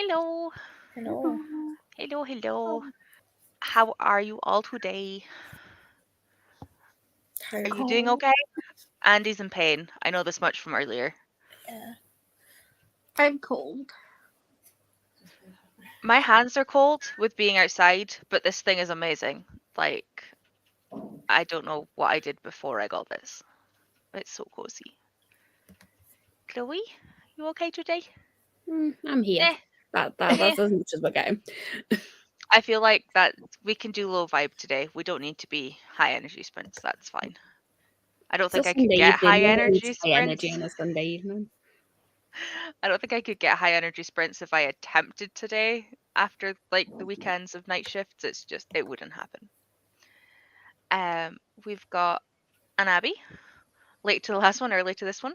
Hello. Hello. Hello, hello. How are you all today? Are you Tired. doing okay? Andy's in pain. I know this much from earlier. Yeah. I'm cold. My hands are cold with being outside, but this thing is amazing. Like, I don't know what I did before I got this. It's so cozy. Chloe, you okay today? I'm here. Eh. That's as much as we're getting. I feel like that we can do low vibe today. We don't need to be high energy sprints. That's fine. I don't It's a think I could Sunday get evening. high No one needs energy high energy sprints. on a Sunday evening. I don't think I could get high energy sprints if I attempted today after like the weekends of night shifts. It's just it wouldn't happen. We've got an Abby late to the last one, early to this one.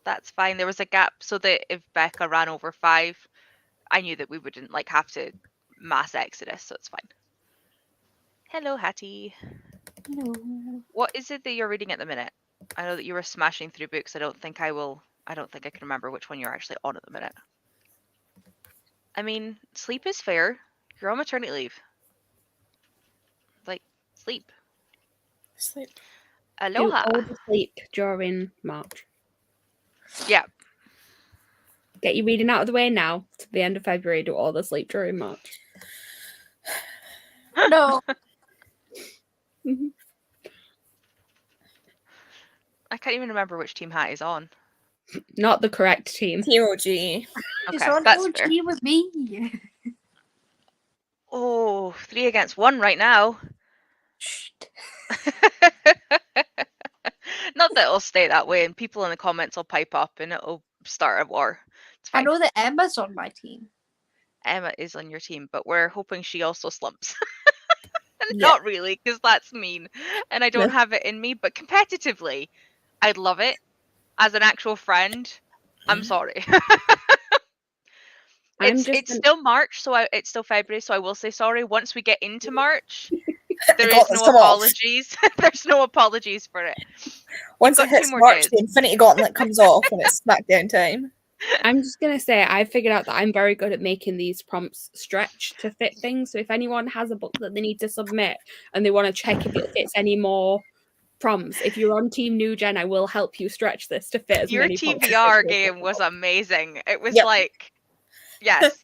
That's fine. There was a gap so that if Becca ran over 5, I knew that we wouldn't like have to mass exodus, so it's fine. Hello, Hattie. Hello. What is it that you're reading at the minute? I know that you were smashing through books. I don't think I can remember which one you're actually on at the minute. I mean, sleep is fair. You're on maternity leave. Like, sleep. Sleep. Do Aloha. all the sleep during March. Yeah. Get your reading out of the way now. To the end of February, do all the sleep during March. No. I can't even remember which team Hat is on. Not the correct team. TOG. It's Okay, on that's OG fair. with me. Oh, 3 against 1 right now. Shh. Not that it'll stay that way, and people in the comments will pipe up and it'll start a war. It's I fine. know that Emma's on my team. Emma is on your team, but we're hoping she also slumps. Yeah. Not really, because that's mean, and I don't have it in me. But competitively, I'd love it. As an actual friend, I'm sorry. It's still March, so it's still February, so I will say sorry. Once we get into March, there is no apologies. There's no apologies for it. Once We've it got 2 hits more March, days. the Infinity Gauntlet comes off and it's SmackDown time. I'm just going to say I figured out that I'm very good at making these prompts stretch to fit things. So if anyone has a book that they need to submit and they want to check if it fits any more prompts, if you're on Team New Gen, I will help you stretch this to fit as Your many prompts. TBR game was amazing. It was Yep. like, yes.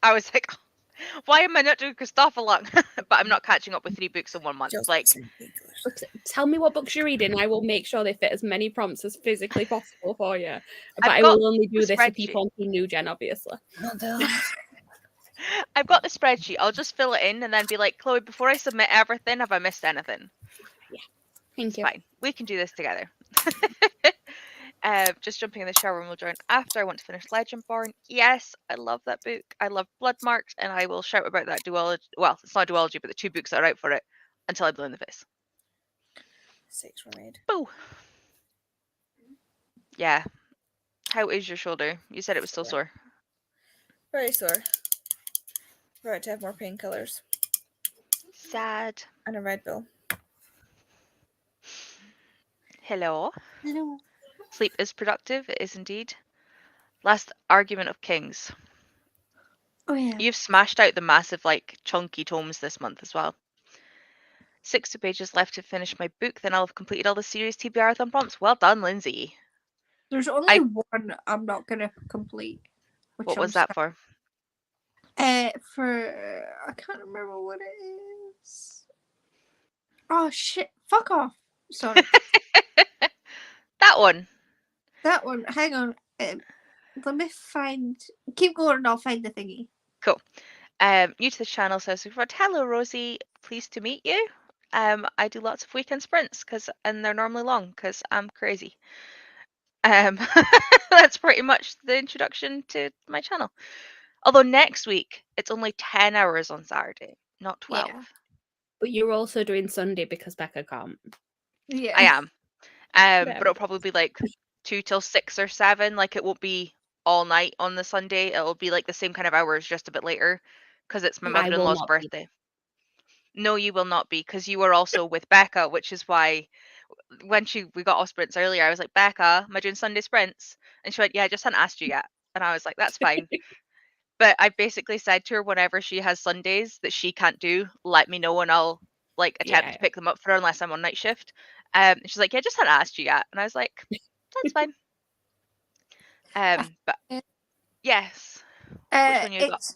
I was like, why am I not doing Christopher Long? But I'm not catching up with 3 books in 1 month. Just Like, Tell me what books you're reading. I will make sure they fit as many prompts as physically possible for you. But I've I got will only do the this for people spreadsheet. on Team New Gen, obviously. I've got the spreadsheet. I'll just fill it in and then be like, Chloe, before I submit everything, have I missed anything? Thank It's you. fine. We can do this together. Just jumping in the shower and we'll join after. I want to finish Legendborn. Yes, I love that book. I love Bloodmarked, and I will shout about that duology. Well, it's not a duology, but the 2 books that are out for it until I blow in the face. 6 were made. Boo. Yeah. How is your shoulder? You said it was still sore. Very sore. Right to have more painkillers. Sad. And a Red Bull. Hello. Hello. Sleep is productive. It is indeed. Last Argument of Kings. Oh yeah. You've smashed out the massive, like, chunky tomes this month as well. 60 pages left to finish my book, then I'll have completed all the SeriesTBRathon prompts. Well done, Lindsay. There's only one I'm not gonna complete. What was that for? For I can't remember what it is. Oh shit! Fuck off. Sorry. That one. That one. Hang on. Let me find. Keep going, and I'll find the thingy. Cool. New to the channel, so hello, Rosie. Pleased to meet you. I do lots of weekend sprints and they're normally long because I'm crazy. That's pretty much the introduction to my channel. Although next week it's only 10 hours on Saturday, not 12. Yeah. But you're also doing Sunday because Becca can't. Yeah. I am. Yeah. But it'll probably be like 2 till 6 or 7. Like, it won't be all night on the Sunday. It'll be like the same kind of hours, just a bit later, because it's my I will mother-in-law's not be. birthday. No, you will not be, because you were also with Becca, which is why when we got off sprints earlier, I was like, Becca, am I doing Sunday sprints? And she went, yeah, I just hadn't asked you yet. And I was like, that's fine. But I basically said to her whenever she has Sundays that she can't do, let me know and I'll like attempt Yeah. to pick them up for her unless I'm on night shift. She's like, yeah, just hadn't asked you yet. And I was like, that's fine. But yes. Which one you got? It's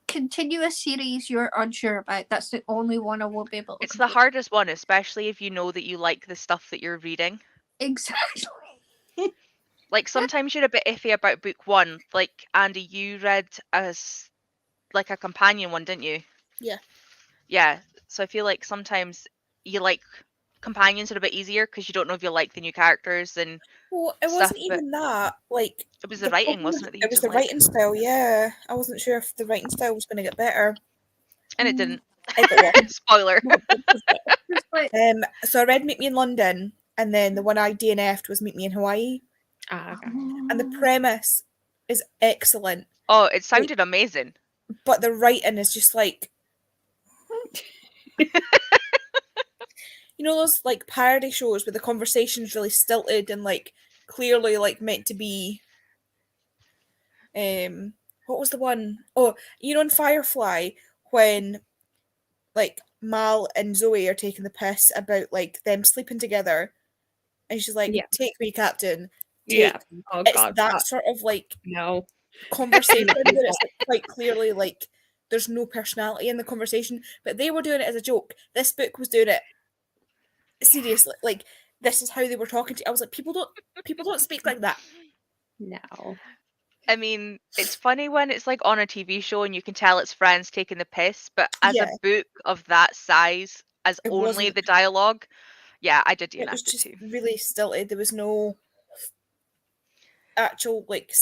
continuous series you're unsure about. That's the only one I won't be able to It's the complete. hardest one, especially if you know that you like the stuff that you're reading. Exactly. Like sometimes you're a bit iffy about book one. Like Andy, you read as like a companion one, didn't you? Yeah. Yeah. So I feel like sometimes you like companions are a bit easier because you don't know if you like the new characters and Well, it stuff, wasn't but even that. Like, it was the the writing, problem wasn't it? That you it was didn't the like, writing style. Yeah, I wasn't sure if the writing style was going to get better. and it didn't. It got worse. Spoiler. It's like, So I read Meet Me in London, and then the one I DNF'd was Meet Me in Hawaii, Okay. and the premise is excellent, Oh, it sounded amazing. but the writing is just like, you know, those like parody shows where the conversation's really stilted and like clearly like meant to be. What was the one? Oh, you know, in Firefly when like Mal and Zoe are taking the piss about like them sleeping together, and she's like, Yeah. "Take me, Captain." Take Yeah. me." Oh It's god. that sort of like No. conversation where it's like, quite clearly like there's no personality in the conversation, but they were doing it as a joke. This book was doing it seriously. Like this is how they were talking to. I was like, people don't speak like that. No. I mean, it's funny when it's like on a TV show and you can tell it's friends taking the piss, but as Yeah. a book of that size, as It only wasn't. the dialogue, yeah, I did It was DNF it just too. really stilted. There was no actual like.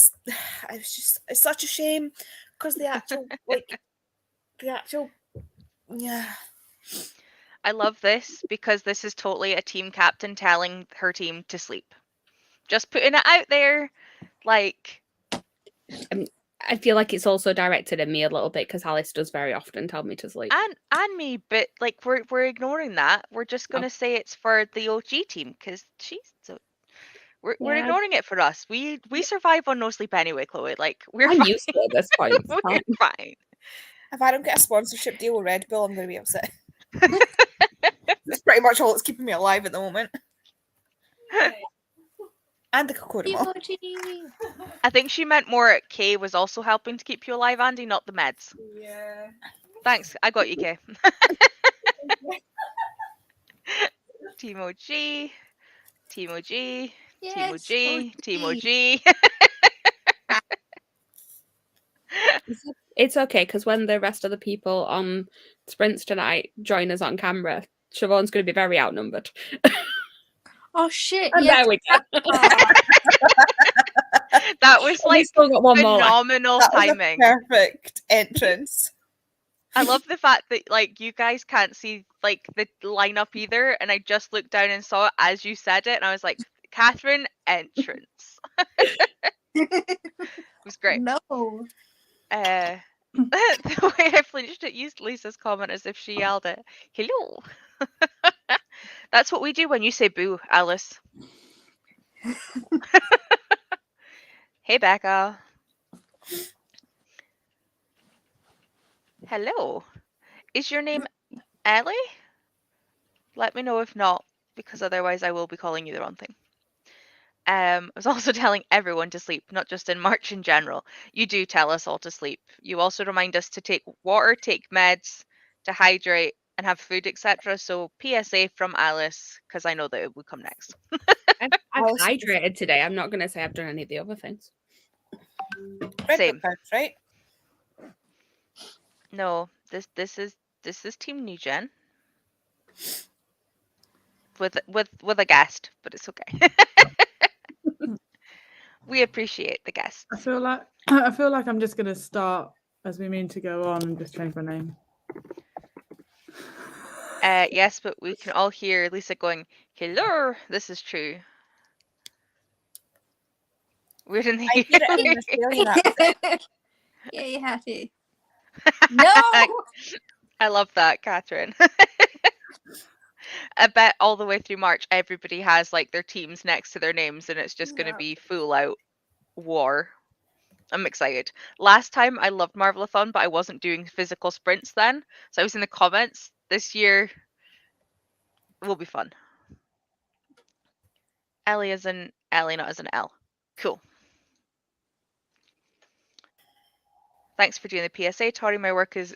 I was just. It's such a shame because the actual yeah. I love this because this is totally a team captain telling her team to sleep. Just putting it out there, like, I feel like it's also directed at me a little bit because Alice does very often tell me to sleep. and me, but like we're ignoring that. We're just gonna say it's for the OG team because she's so. We're Yeah. ignoring it for us. We survive on no sleep anyway, Chloe. Like we're I'm fine. used to it at this point. It's We're fine. fine. If I don't get a sponsorship deal with Red Bull, I'm going to be upset. That's pretty much all that's keeping me alive at the moment. And the Kokomo. emoji. I think she meant more Kay was also helping to keep you alive, Andy, not the meds. Yeah. Thanks, I got you, Kay. Teemo G, Teemo G, Teemo Yes, G, Teemo OG. G. It's okay because when the rest of the people on Sprints tonight join us on camera, Siobhan's going to be very outnumbered. Oh shit! And Yes. there we go. That was We like still got one more left. phenomenal That was a timing. perfect entrance. I love the fact that like you guys can't see like the lineup either, and I just looked down and saw it as you said it, and I was like, Katherine entrance. It was great. No. The way I flinched at used Lisa's comment as if she yelled it. Hello. That's what we do when you say boo, Alice. Hey, Becca. Hello. Is your name Ellie? Let me know if not, because otherwise I will be calling you the wrong thing. I was also telling everyone to sleep, not just in March in general. You do tell us all to sleep. You also remind us to take water, take meds, to hydrate, and have food, etc. So PSA from Alice, because I know that it would come next. I've Alice- hydrated today. I'm not going to say I've done any of the other things. Red Same. Bull counts, right? No, this is Team New Gen. With a guest, but it's okay. We appreciate the guests. I feel like I'm just gonna start as we mean to go on and just change my name. Yes, but we can all hear Lisa going, "Hello, this is true." We didn't I hear. hear it in an Australian accent. Yeah, you have to. No. I love that, Catherine. I bet all the way through March, everybody has like their teams next to their names, and it's just going to Yeah. be full out war. I'm excited. Last time I loved Marvelathon, but I wasn't doing physical sprints then. So I was in the comments. This year will be fun. Ellie as an Ellie, not as an L. Cool. Thanks for doing the PSA, Tori. My work is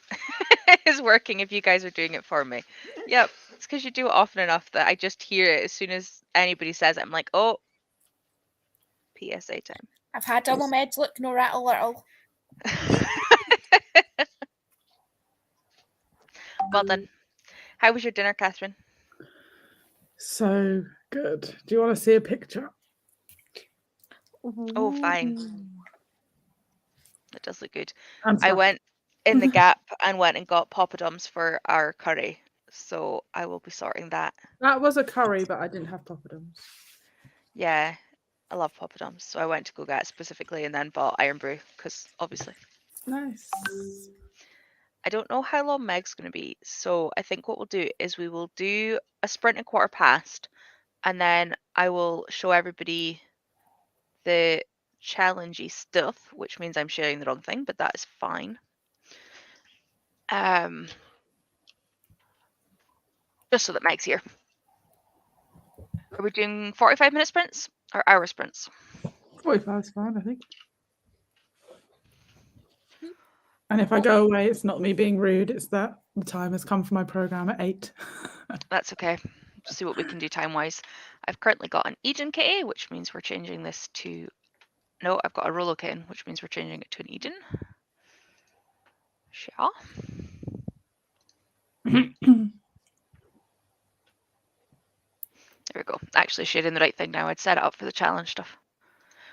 is working if you guys are doing it for me. Yep. It's because you do it often enough that I just hear it as soon as anybody says it. I'm like, oh, PSA time. I've had all my meds, look, no rattle little. Well done. How was your dinner, Catherine? So good. Do you want to see a picture? Oh, fine. That does look good. I'm I sorry. went in the Gap and went and got poppadoms for our curry. So I will be sorting that. That was a curry, but I didn't have poppadoms. Yeah, I love poppadoms. So I went to go get it specifically and then bought Iron Brew because obviously. Nice. I don't know how long Meg's going to be. So I think what we'll do is we will do a sprint and quarter past and then I will show everybody the challengey stuff, which means I'm sharing the wrong thing, but that is fine. Just so that Meg's here. Are we doing 45-minute sprints or hour sprints? 45 is fine, I think. And if I go away, it's not me being rude, it's that the time has come for my program at 8. That's okay. See what we can do time-wise. I've currently got an Eden kitty, which means we're changing this to... No, I've got a Rolo kitten, which means we're changing it to an Eden. Sure. There we go. Actually shading the right thing now. I'd set it up for the challenge stuff.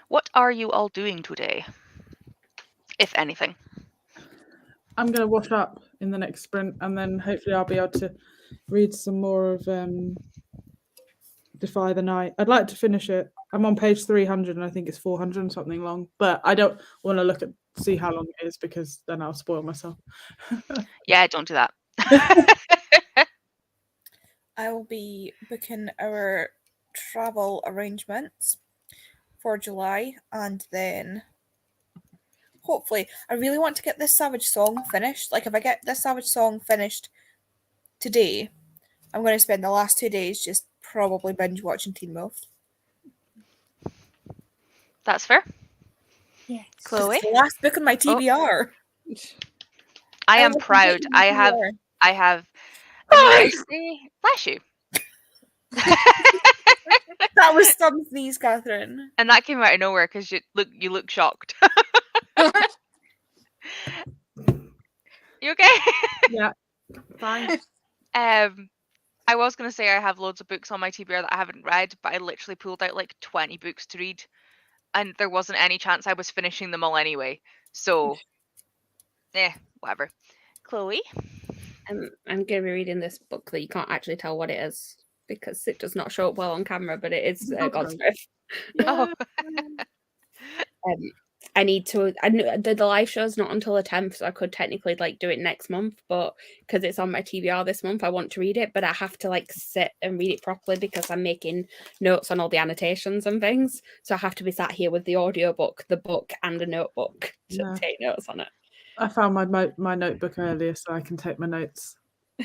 What are you all doing today? If anything. I'm going to wash up in the next sprint and then hopefully I'll be able to read some more of Defy the Night. I'd like to finish it. I'm on page 300 and I think it's 400 and something long, but I don't want to see how long it is because then I'll spoil myself. Yeah, don't do that. I will be booking our travel arrangements for July and then hopefully I really want to get this Savage song finished. Like if I get this Savage song finished today, I'm going to spend the last 2 days just probably binge watching Teen Wolf. That's fair. Yes. Chloe? It's the last book on my TBR. I am will proud. complete my I have a mercy. Bless you. That was some sneeze, Catherine. And that came out of nowhere because you look shocked. You okay? Yeah, fine. I was going to say I have loads of books on my TBR that I haven't read, but I literally pulled out like 20 books to read. And there wasn't any chance I was finishing them all anyway. So, whatever. Chloe? I'm going to be reading this book that you can't actually tell what it is because it does not show up well on camera, but it is God's Gift. Oh. I need to. I know the live show's not until the 10th, so I could technically do it next month, but because it's on my TBR this month, I want to read it, but I have to sit and read it properly because I'm making notes on all the annotations and things. So I have to be sat here with the audiobook, the book, and a notebook to take notes on it. I found my notebook earlier so I can take my notes.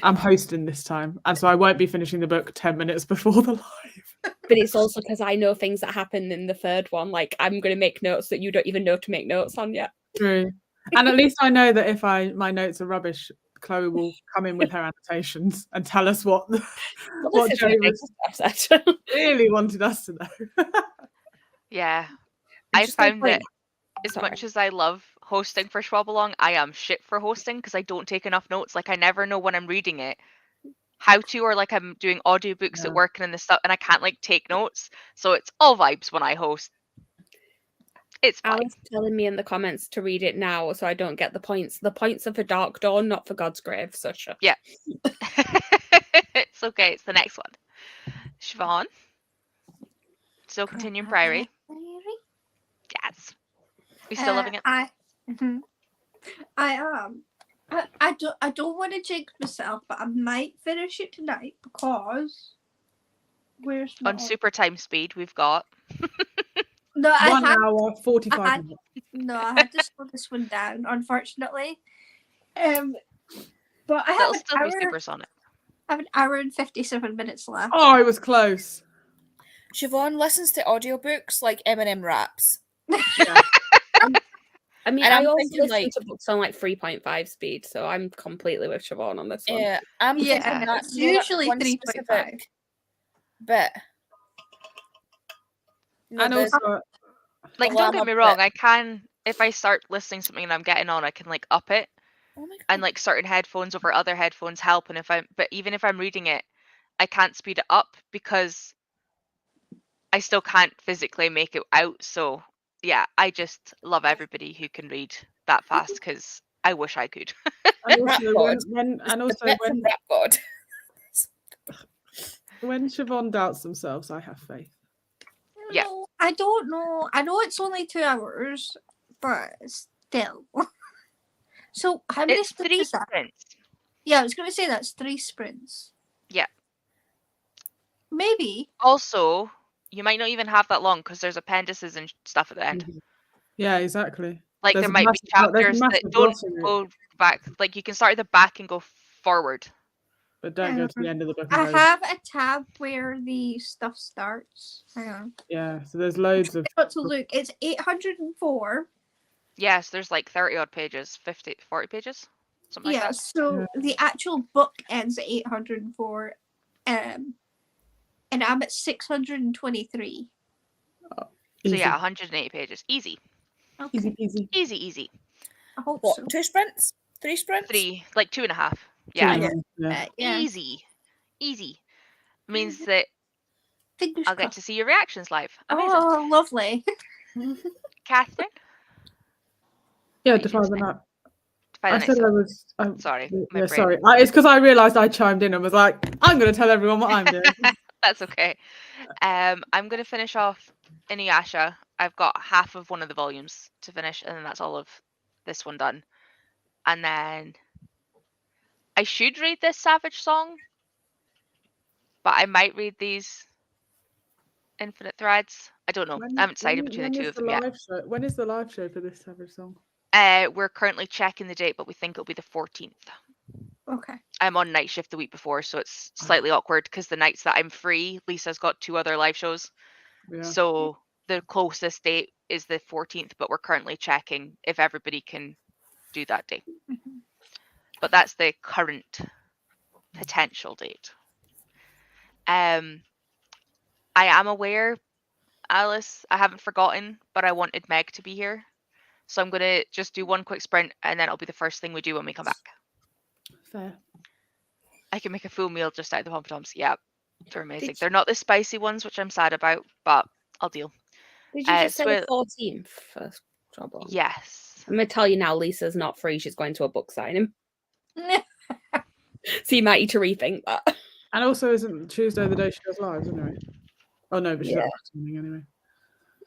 I'm hosting this time, and so I won't be finishing the book 10 minutes before the live. But it's also because I know things that happen in the third one. I'm going to make notes that you don't even know to make notes on yet. True. And at least I know that if my notes are rubbish, Chloe will come in with her annotations and tell us what Joe really wanted us to know. Yeah. I found that as much as I love hosting for Schwabelong, I am shit for hosting because I don't take enough notes. I never know when I'm reading it how to, or I'm doing audiobooks at work and this stuff, and I can't take notes. So it's all vibes when I host. It's fine. Alice telling me in the comments to read it now so I don't get the points. The points are for Dark Dawn, not for God's Grave. So sure. Yeah. It's okay. It's the next one. Siobhan. Still continuing Priory. Yes. You still loving it? I am. I don't want to jinx myself, but I might finish it tonight because where's on super time speed we've got. No, 1 hour, 45 I had- minutes. No, I had to slow this one down, unfortunately. But I have That'll an still be hour. supersonic. I have an hour and 57 minutes left. Oh, it was close. Siobhan listens to audiobooks like Eminem raps. Yeah. I mean, And I I'm also thinking, listen like- to books on like 3.5 speed, so I'm completely with Siobhan on this one. I'm Yeah, thinking that it's usually one 3.5. specific bit. No, And the- also, Like, the don't get llama me wrong, bit. I can, if I start listening to something and I'm getting on, I can like up it, Oh my god. and like certain headphones over other headphones help. And but even if I'm reading it, I can't speed it up because I still can't physically make it out. So yeah, I just love everybody who can read that fast because I wish I could. and Rap also God. when The bit from Rap God. when Siobhan doubts themselves, I have faith. Yeah. No, I don't know. I know it's only 2 hours, but still. So how many It's sprints 3 is that? sprints. Yeah, I was going to say that's 3 sprints. Yeah. Maybe. Also, you might not even have that long because there's appendices and stuff at the end. Yeah, exactly. Like There's there a might be massive- there's a chapters that massive don't glossary, go back. Like you can start at the back and go forward. but don't go to the end of the book. I And go, have a tab where the stuff starts. Hang on. yeah, so there's loads of. I've got to look. It's 804. Yes, there's like 30 odd pages, 50, 40 pages, something like Yeah, that. so the actual book ends at 804. And I'm at 623. So Easy. yeah, 180 pages. Easy. Okay. Easy peasy. Easy, easy. I hope What? so. 2 sprints? 3 sprints? 3, like 2.5. Two Yeah. and a Yeah. half, yeah. Yeah. Easy. Easy. Means that Fingers I'll get crossed. to see your reactions live. Amazing. Oh, lovely. Catherine? Yeah, What you define gonna the say? map. Define I the said next I one. was. Sorry, my Yeah, brain. sorry. It's because I realised I chimed in and was like, I'm going to tell everyone what I'm doing. That's okay. I'm going to finish off Inuyasha. I've got half of one of the volumes to finish, and then that's all of this one done. And then I should read this Savage Song, but I might read these Infinite Threads. I don't know. I haven't decided between the two of them yet. When is the live show for this Savage Song? We're currently checking the date, but we think it'll be the 14th. Okay. I'm on night shift the week before, so it's slightly awkward because the nights that I'm free, Lisa's got 2 other live shows. Yeah. So the closest date is the 14th, but we're currently checking if everybody can do that day. Mhm. But that's the current potential date. I am aware, Alice, I haven't forgotten, but I wanted Meg to be here. So I'm going to just do one quick sprint and then it'll be the first thing we do when we come back. Fair. I can make a full meal just out of the pom-poms. Yeah, they're amazing. Did you- They're not the spicy ones, which I'm sad about, but I'll deal. Did you just say the so 14th for trouble? yes. I'm going to tell you now, Lisa's not free. She's going to a book signing. So you might need to rethink that. And also, isn't Tuesday the day she does lives anyway? Oh no, but she's Yeah. at something anyway.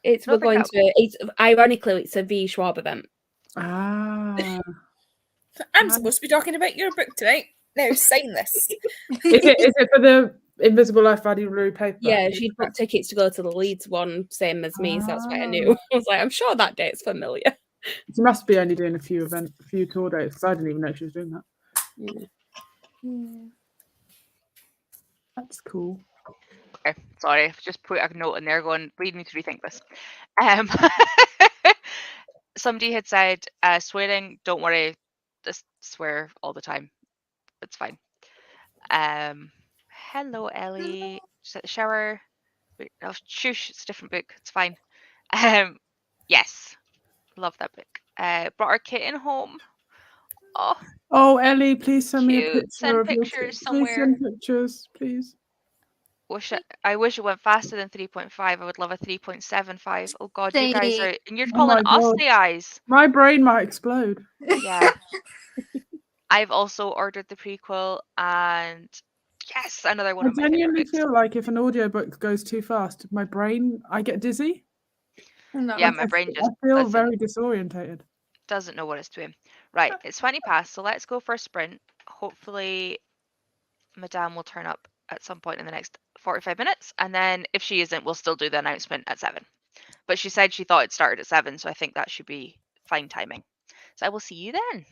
It's No, we're going to. It's ironically, it's a V Schwab event. Ah. I'm supposed to be talking about your book tonight. Now sign this. Is it for the Invisible Life Value Blue paper? Yeah, she'd booked tickets to go to the Leeds one, same as me. So that's why I knew. I was like, I'm sure that date's familiar. She must be only doing a few tour dates because I didn't even know she was doing that. Yeah. That's cool. Okay, sorry, I've just put a note in there going, we need to rethink this. Somebody had said, swearing, don't worry, just swear all the time. It's fine. Hello, Ellie. She's at the shower. Wait, oh, shush, it's a different book. It's fine. Yes, love that book. Brought our kitten home. Oh, Oh, Ellie, please send me a Cute. picture Send of your pictures kit. Please somewhere. send pictures, please. I wish it went faster than 3.5. I would love a 3.75. Oh God, you guys Same. are, and you're Oh calling my us God. the eyes. My brain might explode. Yeah. I've also ordered the prequel, and yes, another one I of my favorite genuinely books. feel like if an audiobook goes too fast, I get dizzy. No. Yeah, Like, my brain I just feel doesn't, very disorientated. doesn't know what it's doing. Right, it's 20 past, so let's go for a sprint. Hopefully, Madame will turn up at some point in the next 45 minutes, and then if she isn't, we'll still do the announcement at 7. But she said she thought it started at 7, so I think that should be fine timing. So I will see you then.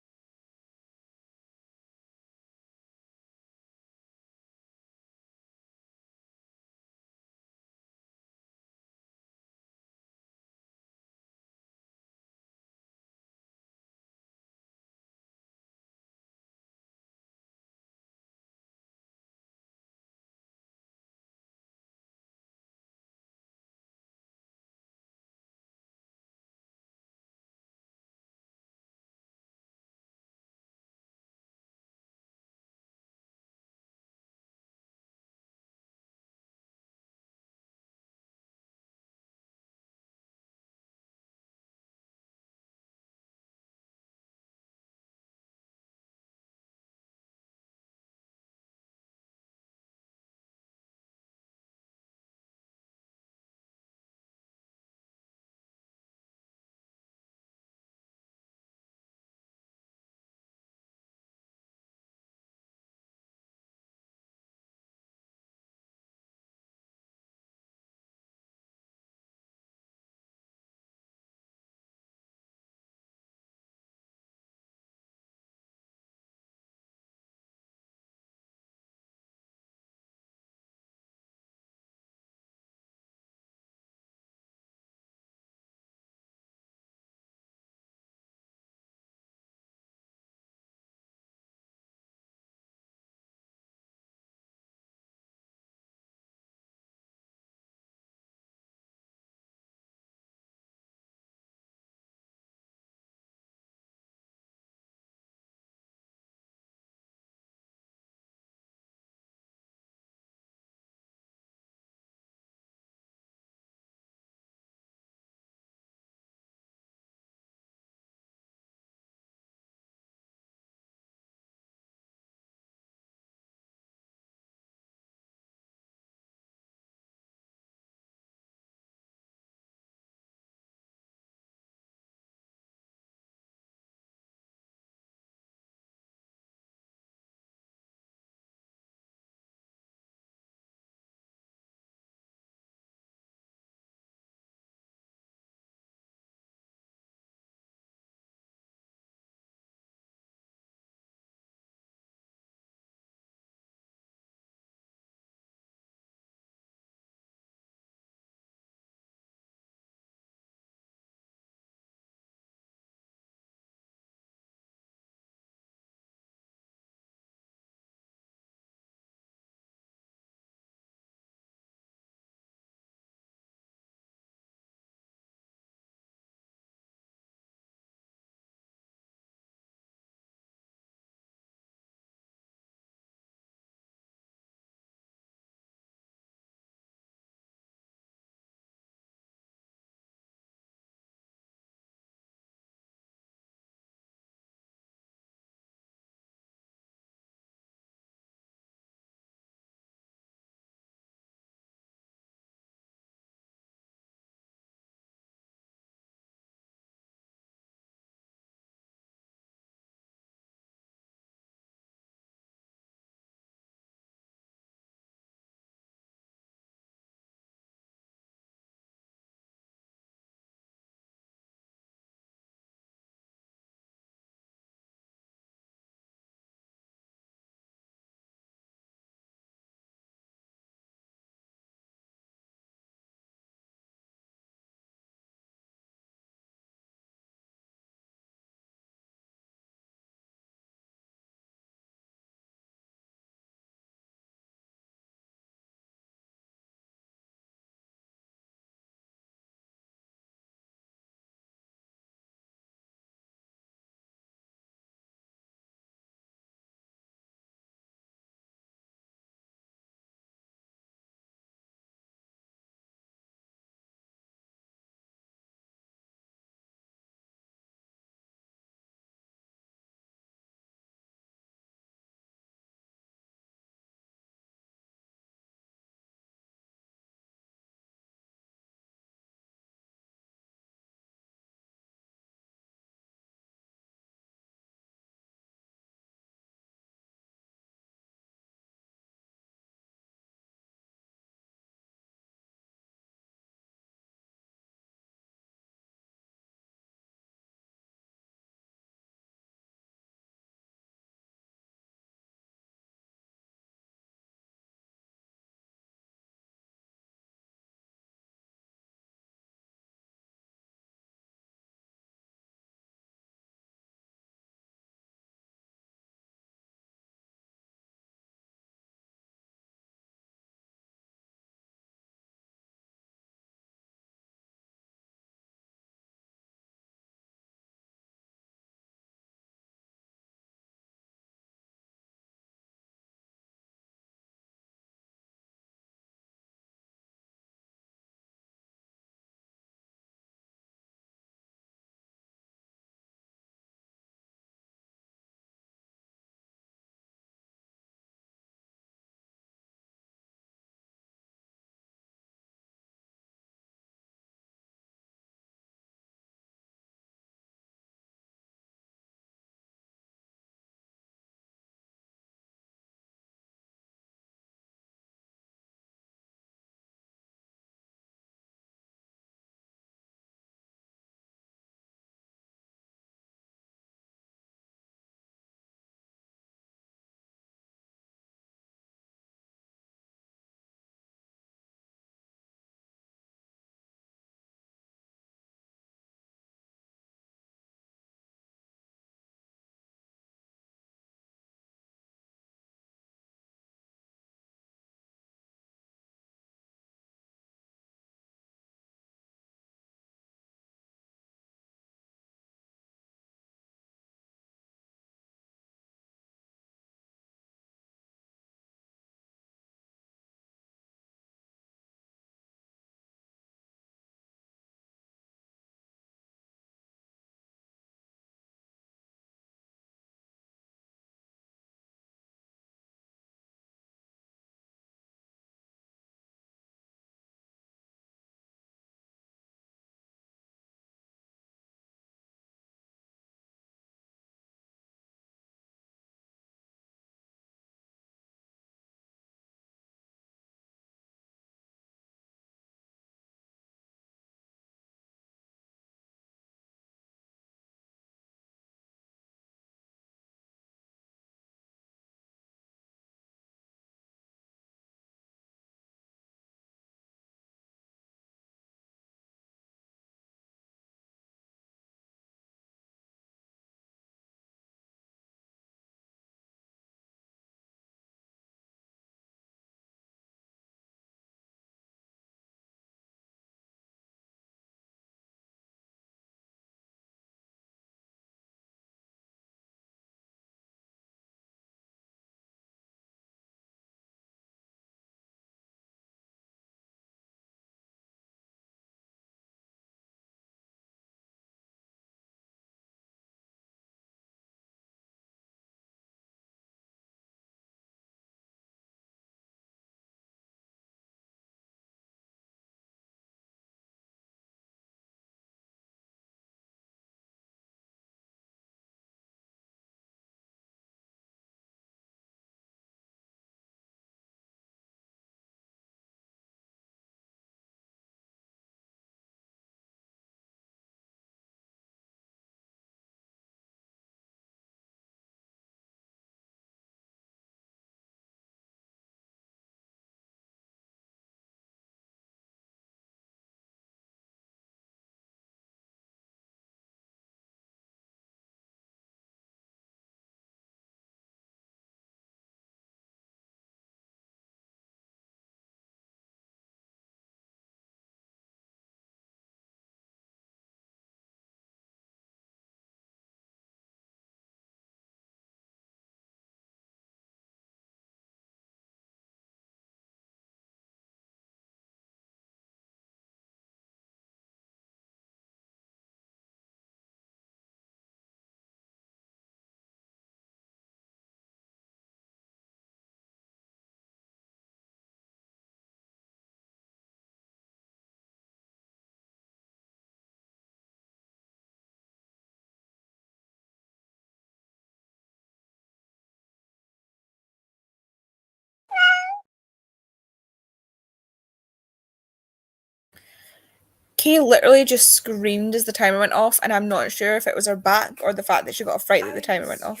Kay literally just screamed as the timer went off, and I'm not sure if it was her back or the fact that she got a fright that the timer went off.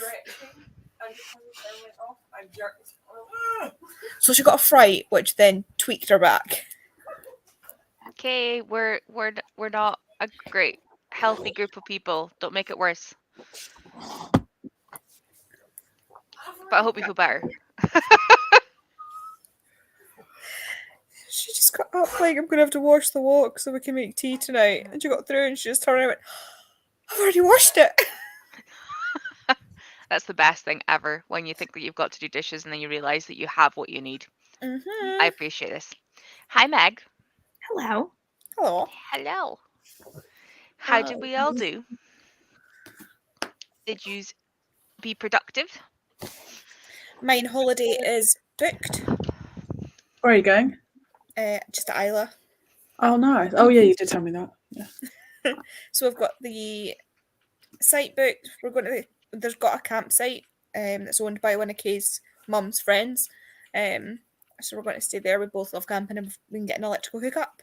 So she got a fright, which then tweaked her back. Okay, we're not a great healthy group of people. Don't make it worse. But I hope you feel better. She just got up like, I'm going to have to wash the wok so we can make tea tonight. And she got through and she just turned around and went, I've already washed it. That's the best thing ever, when you think that you've got to do dishes and then you realise that you have what you need. Mm-hmm. I appreciate this. Hi, Meg. Hello. Hello. Hello. How did we all do? Did you be productive? Mine holiday is booked. Where are you going? Just at Isla. Oh, nice. Oh, yeah, you did tell me that. Yeah. So we've got the site booked. There's got a campsite that's owned by one of Kay's mum's friends. So we're going to stay there. We both love camping and we can get an electrical hookup.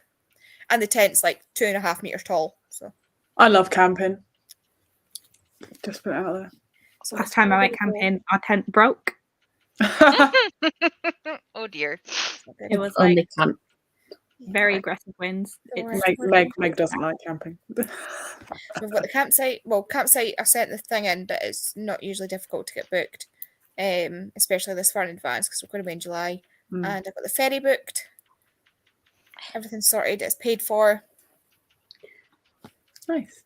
And the tent's like 2.5 meters tall. So I love camping. Just put it out there. So Last time I went camping, our tent broke. Oh dear. It was Only like camp. very aggressive winds. It's Meg doesn't like camping. We've got the campsite. Well, campsite, I sent the thing in, but it's not usually difficult to get booked, especially this far in advance because we're going to be in July. And I've got the ferry booked. Everything's sorted. It's paid for. Nice.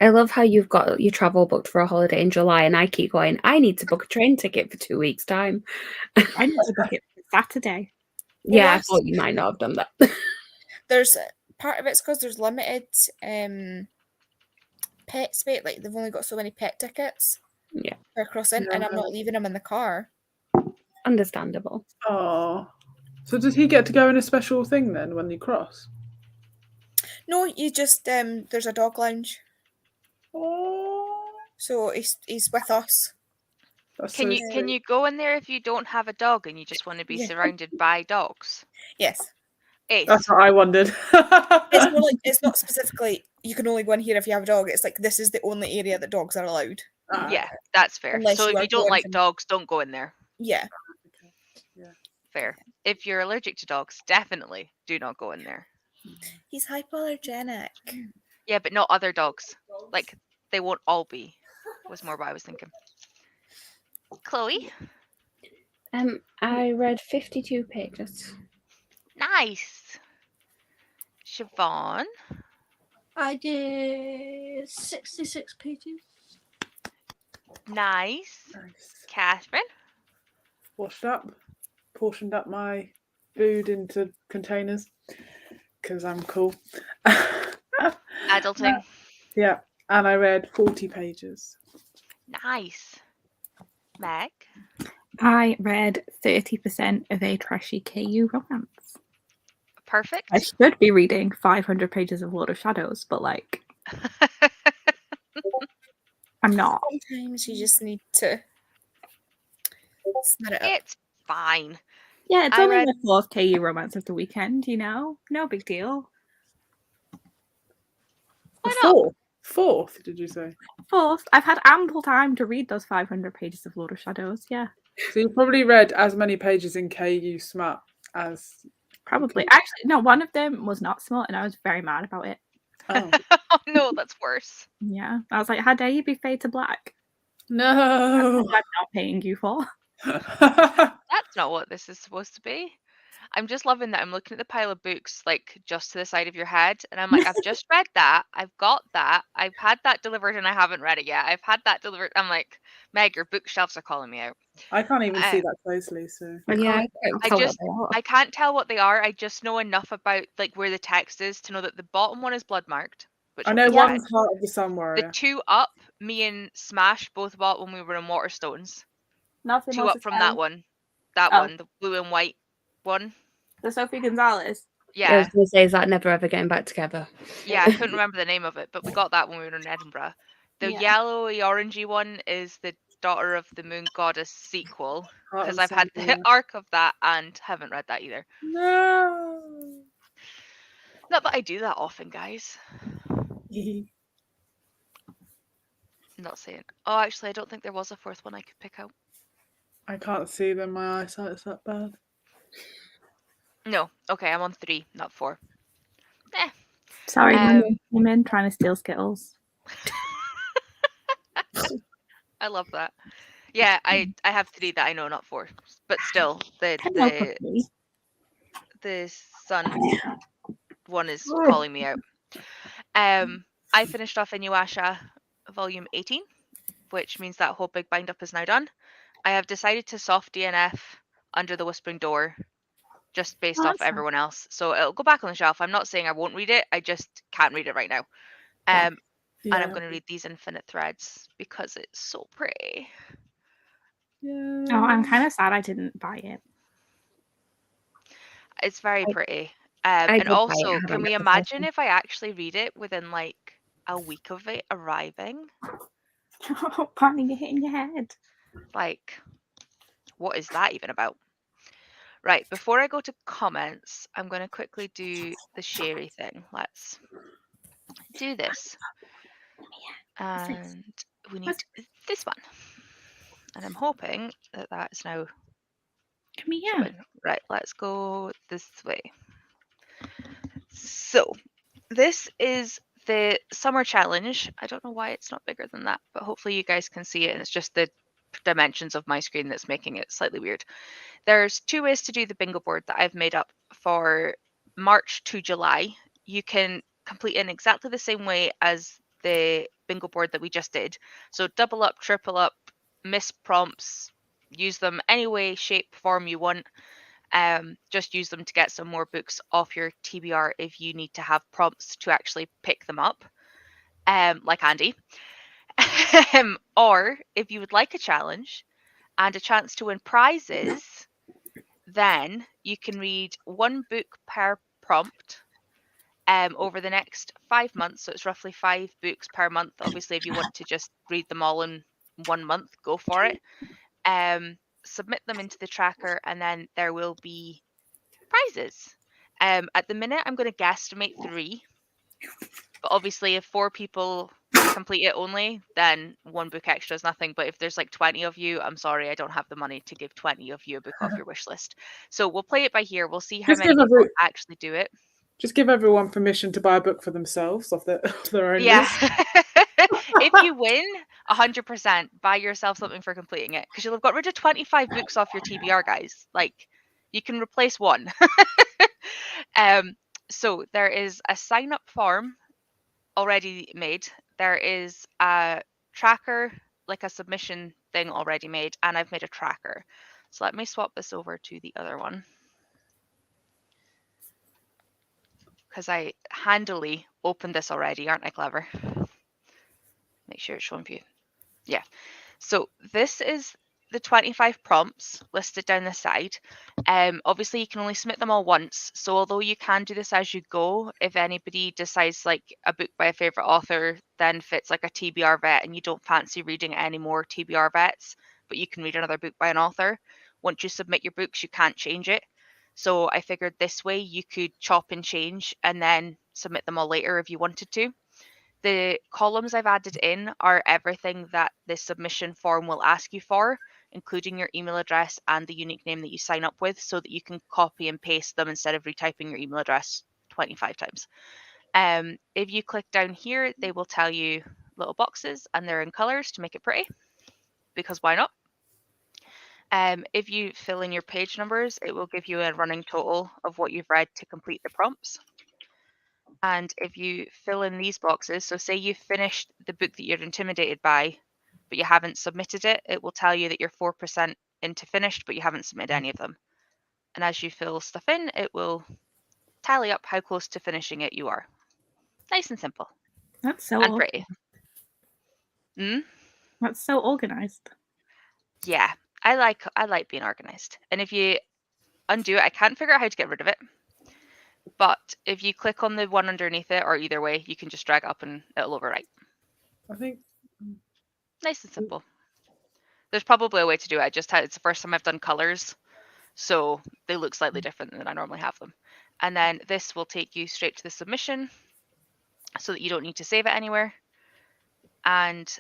I love how you've got your travel booked for a holiday in July, and I keep going, I need to book a train ticket for 2 weeks' time. I need to book it for Saturday. Yeah, I Yes. thought you might not have done that. There's part of it's because there's limited pet space. Like they've only got so many pet tickets. Yeah. Per crossing, and I'm not leaving them in the car. Understandable. Oh. So does he get to go in a special thing then when you cross? No, you just there's a dog lounge. Oh. So he's with us. That's Can you go in there if you don't have a dog and you just want to be surrounded by dogs? Yes. Ace. That's what I wondered. It's more like it's not specifically you can only go in here if you have a dog. It's like this is the only area that dogs are allowed. Yeah, that's fair. Unless So you if are you don't going like to- dogs, don't go in there. Yeah. Fair. If you're allergic to dogs, definitely do not go in there. He's hypoallergenic. Yeah, but not other dogs. Like, they won't all be, was more what I was thinking. Chloe? I read 52 pages. Nice. Siobhan? I did 66 pages. Nice. Nice. Catherine? Washed up, portioned up my food into containers because I'm cool. Adulting. Yeah, and I read 40 pages. Nice. Meg? I read 30% of a trashy KU romance. Perfect. I should be reading 500 pages of Lord of Shadows, but like, I'm not. Sometimes you just need to smart it up. It's fine. Yeah, it's I only read- the fourth KU romance of the weekend, you know? No big deal. Why not? Fourth, did you say? Fourth, I've had ample time to read those 500 pages of Lord of Shadows, yeah. So you probably read as many pages in KU Smut as... Probably. Actually, no, one of them was not smart and I was very mad about it. Oh. Oh no, that's worse. Yeah. I was like, how dare you be fade to black? No! I'm not paying you for. That's not what this is supposed to be. I'm just loving that I'm looking at the pile of books like just to the side of your head and I'm like, I've just read that, I've got that, I've had that delivered and I haven't read it yet. I've had that delivered. I'm like, Meg, your bookshelves are calling me out. I can't even see that closely, so... Yeah, I can't tell what they are. I just know enough about like where the text is to know that the bottom one is Blood Marked. Which I know I've one's read. Heart of the Sun Warrior. The two up, me and Smash both bought when we were in Waterstones. Nothing Two else up is from fine. that one. That Oh. one, the blue and white one. The Sophie Gonzalez. I was Yeah. going to say, is that never ever getting back together? Yeah, I couldn't remember the name of it, but we got that when we were in Edinburgh. The Yeah. yellowy orangey one is the Daughter of the Moon Goddess sequel. Heart of Because the I've had Sun, the yeah. arc of that and haven't read that either. No! Not that I do that often, guys. Not saying. Oh, actually, I don't think there was a fourth one I could pick out. I can't see them. My eyesight's that bad. No. Okay, I'm on 3, not 4. Sorry, my Um, mum came in trying to steal Skittles. I love that. Yeah, I have 3 that I know, not 4. But still, Can help with me. the sun one is calling me out. I finished off Inuyasha volume 18, which means that whole big bind up is now done. I have decided to soft DNF Under the Whispering Door just based off That's everyone else. So it'll go back on the shelf. I'm not saying I won't read it. I just can't read it right now. And I'm going to read these Infinite Threads because it's so pretty. Yeah. Oh, I'm kind of sad I didn't buy it. It's very pretty. I And did buy it, also, I haven't can we read the imagine first if I actually read it within like a week of it arriving? Apparently you're hitting your head. Like, what is that even about? Right, before I go to comments, I'm going to quickly do the sherry thing. Let's do this. And we need this one. And I'm hoping that that is now Come here. showing. Right, let's go this way. So, this is the summer challenge. I don't know why it's not bigger than that, but hopefully you guys can see it, and it's just the dimensions of my screen that's making it slightly weird. There's 2 ways to do the bingo board that I've made up for March to July. You can complete in exactly the same way as the bingo board that we just did. So double up, triple up, miss prompts, use them any way, shape, form you want. Just use them to get some more books off your TBR if you need to have prompts to actually pick them up, like Andi. Or if you would like a challenge and a chance to win prizes, then you can read 1 book per prompt over the next 5 months. So it's roughly 5 books per month. Obviously, if you want to just read them all in 1 month, go for it. Submit them into the tracker, and then there will be prizes. At the minute, I'm going to guesstimate 3. But obviously, if 4 people complete it only, then 1 book extra is nothing. But if there's like 20 of you, I'm sorry, I don't have the money to give 20 of you a book off your wish list. So we'll play it by ear. We'll see how Just many give people actually do it. Just give everyone permission to buy a book for themselves off their own Yeah. list. If you win, 100% buy yourself something for completing it, because you'll have got rid of 25 books off your TBR, guys. Like, you can replace 1. So there is a sign up form already made. There is a tracker, like a submission thing already made, and I've made a tracker. So let me swap this over to the other one, because I handily opened this already. Aren't I clever? Make sure it's showing for you. Yeah. So this is the 25 prompts listed down the side. Obviously, you can only submit them all once. So although you can do this as you go, if anybody decides like a book by a favourite author then fits like a TBR vet and you don't fancy reading any more TBR vets, but you can read another book by an author, once you submit your books, you can't change it. So I figured this way you could chop and change and then submit them all later if you wanted to. The columns I've added in are everything that the submission form will ask you for, including your email address and the unique name that you sign up with, so that you can copy and paste them instead of retyping your email address 25 times. If you click down here, they will tell you little boxes, and they're in colors to make it pretty, because why not? If you fill in your page numbers, it will give you a running total of what you've read to complete the prompts. And if you fill in these boxes, so say you've finished the book that you're intimidated by, but you haven't submitted it, it will tell you that you're 4% into finished, but you haven't submitted any of them. And as you fill stuff in, it will tally up how close to finishing it you are. Nice and simple. That's so and pretty. That's so organized. Yeah, I like being organized. And if you undo it, I can't figure out how to get rid of it. But if you click on the one underneath it, or either way, you can just drag up and it'll overwrite. I think. Nice and simple. There's probably a way to do it. It's the first time I've done colors, so they look slightly different than I normally have them. And then this will take you straight to the submission so that you don't need to save it anywhere. And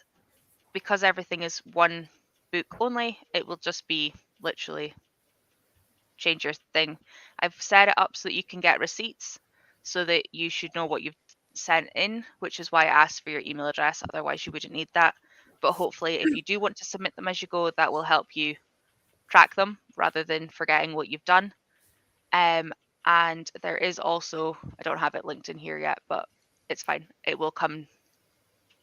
because everything is one book only, it will just be literally change your thing. I've set it up so that you can get receipts so that you should know what you've sent in, which is why I asked for your email address. Otherwise, you wouldn't need that. But hopefully, if you do want to submit them as you go, that will help you track them rather than forgetting what you've done. And there is also, I don't have it linked in here yet, but it's fine. It will come,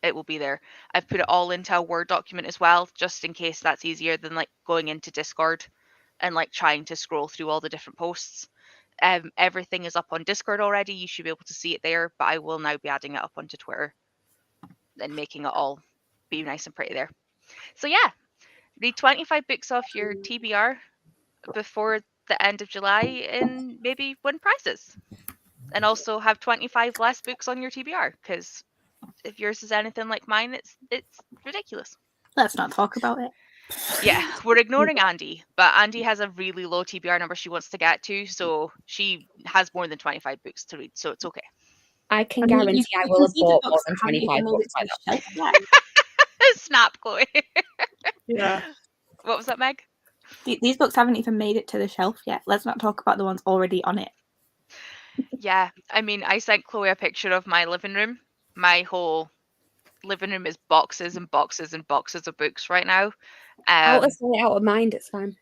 it will be there. I've put it all into a Word document as well, just in case that's easier than like going into Discord and like trying to scroll through all the different posts. Everything is up on Discord already. You should be able to see it there, but I will now be adding it up onto Twitter and making it all be nice and pretty there. So yeah, read 25 books off your TBR before the end of July and maybe win prizes. And also have 25 less books on your TBR, because if yours is anything like mine, it's ridiculous. Let's not talk about it. Yeah, we're ignoring Andi, but Andi has a really low TBR number she wants to get to, so she has more than 25 books to read, so it's okay. I can guarantee I will have bought more than 25 books by now. Snap, Chloe. Yeah. What was that, Meg? These books haven't even made it to the shelf yet. Let's not talk about the ones already on it. Yeah, I mean, I sent Chloe a picture of my living room. My whole living room is boxes and boxes and boxes of books right now. Out of sight, out of mind, it's fine.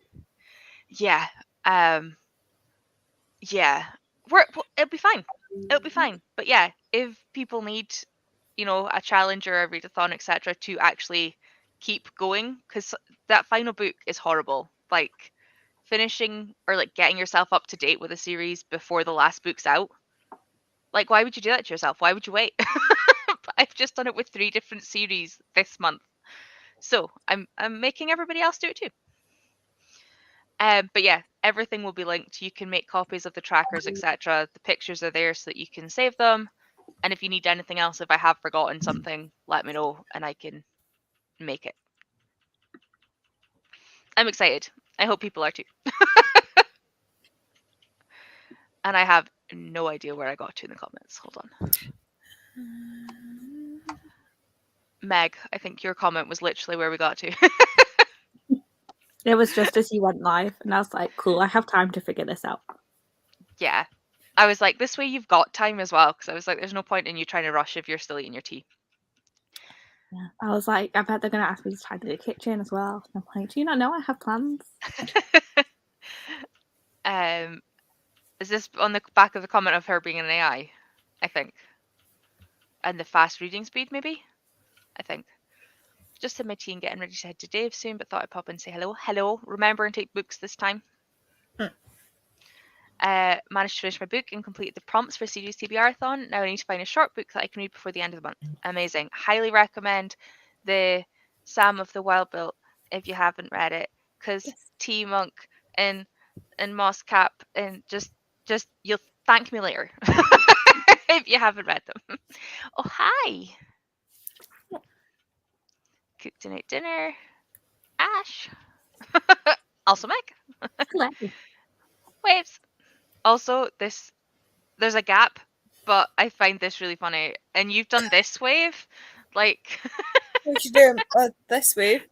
Yeah. Yeah. It'll be fine. It'll be fine. But yeah, if people need, a challenge or a readathon, etc., to actually keep going, because that final book is horrible. Like finishing or like getting yourself up to date with a series before the last book's out. Like, why would you do that to yourself? Why would you wait? I've just done it with 3 different series this month, so I'm making everybody else do it too. But yeah, everything will be linked. You can make copies of the trackers, etc. The pictures are there so that you can save them. And if you need anything else, if I have forgotten something, let me know and I can make it. I'm excited. I hope people are too. And I have no idea where I got to in the comments. Hold on. Meg, I think your comment was literally where we got to. It was just as you went live, and I was like, cool, I have time to figure this out. Yeah. I was like, this way you've got time as well, because I was like, there's no point in you trying to rush if you're still eating your tea. Yeah. I was like, I bet they're going to ask me to tidy the kitchen as well. I'm like, do you not know I have plans? Is this on the back of the comment of her being an AI? I think. And the fast reading speed, maybe? I think. Just had my tea and getting ready to head to Dave soon, but thought I'd pop in and say hello. Hello. Remember and take books this time. Managed to finish my book and complete the prompts for SeriesTBRathon. Now I need to find a short book that I can read before the end of the month. Amazing. Highly recommend the Sam of the Wild Built if you haven't read it, because T Monk and Moss Cap and just you'll thank me later if you haven't read them. Oh, hi. Cooked tonight dinner. Ash. Also Meg. Hello. Waves. Also, there's a gap, but I find this really funny. And you've done this wave, like. We should do this way.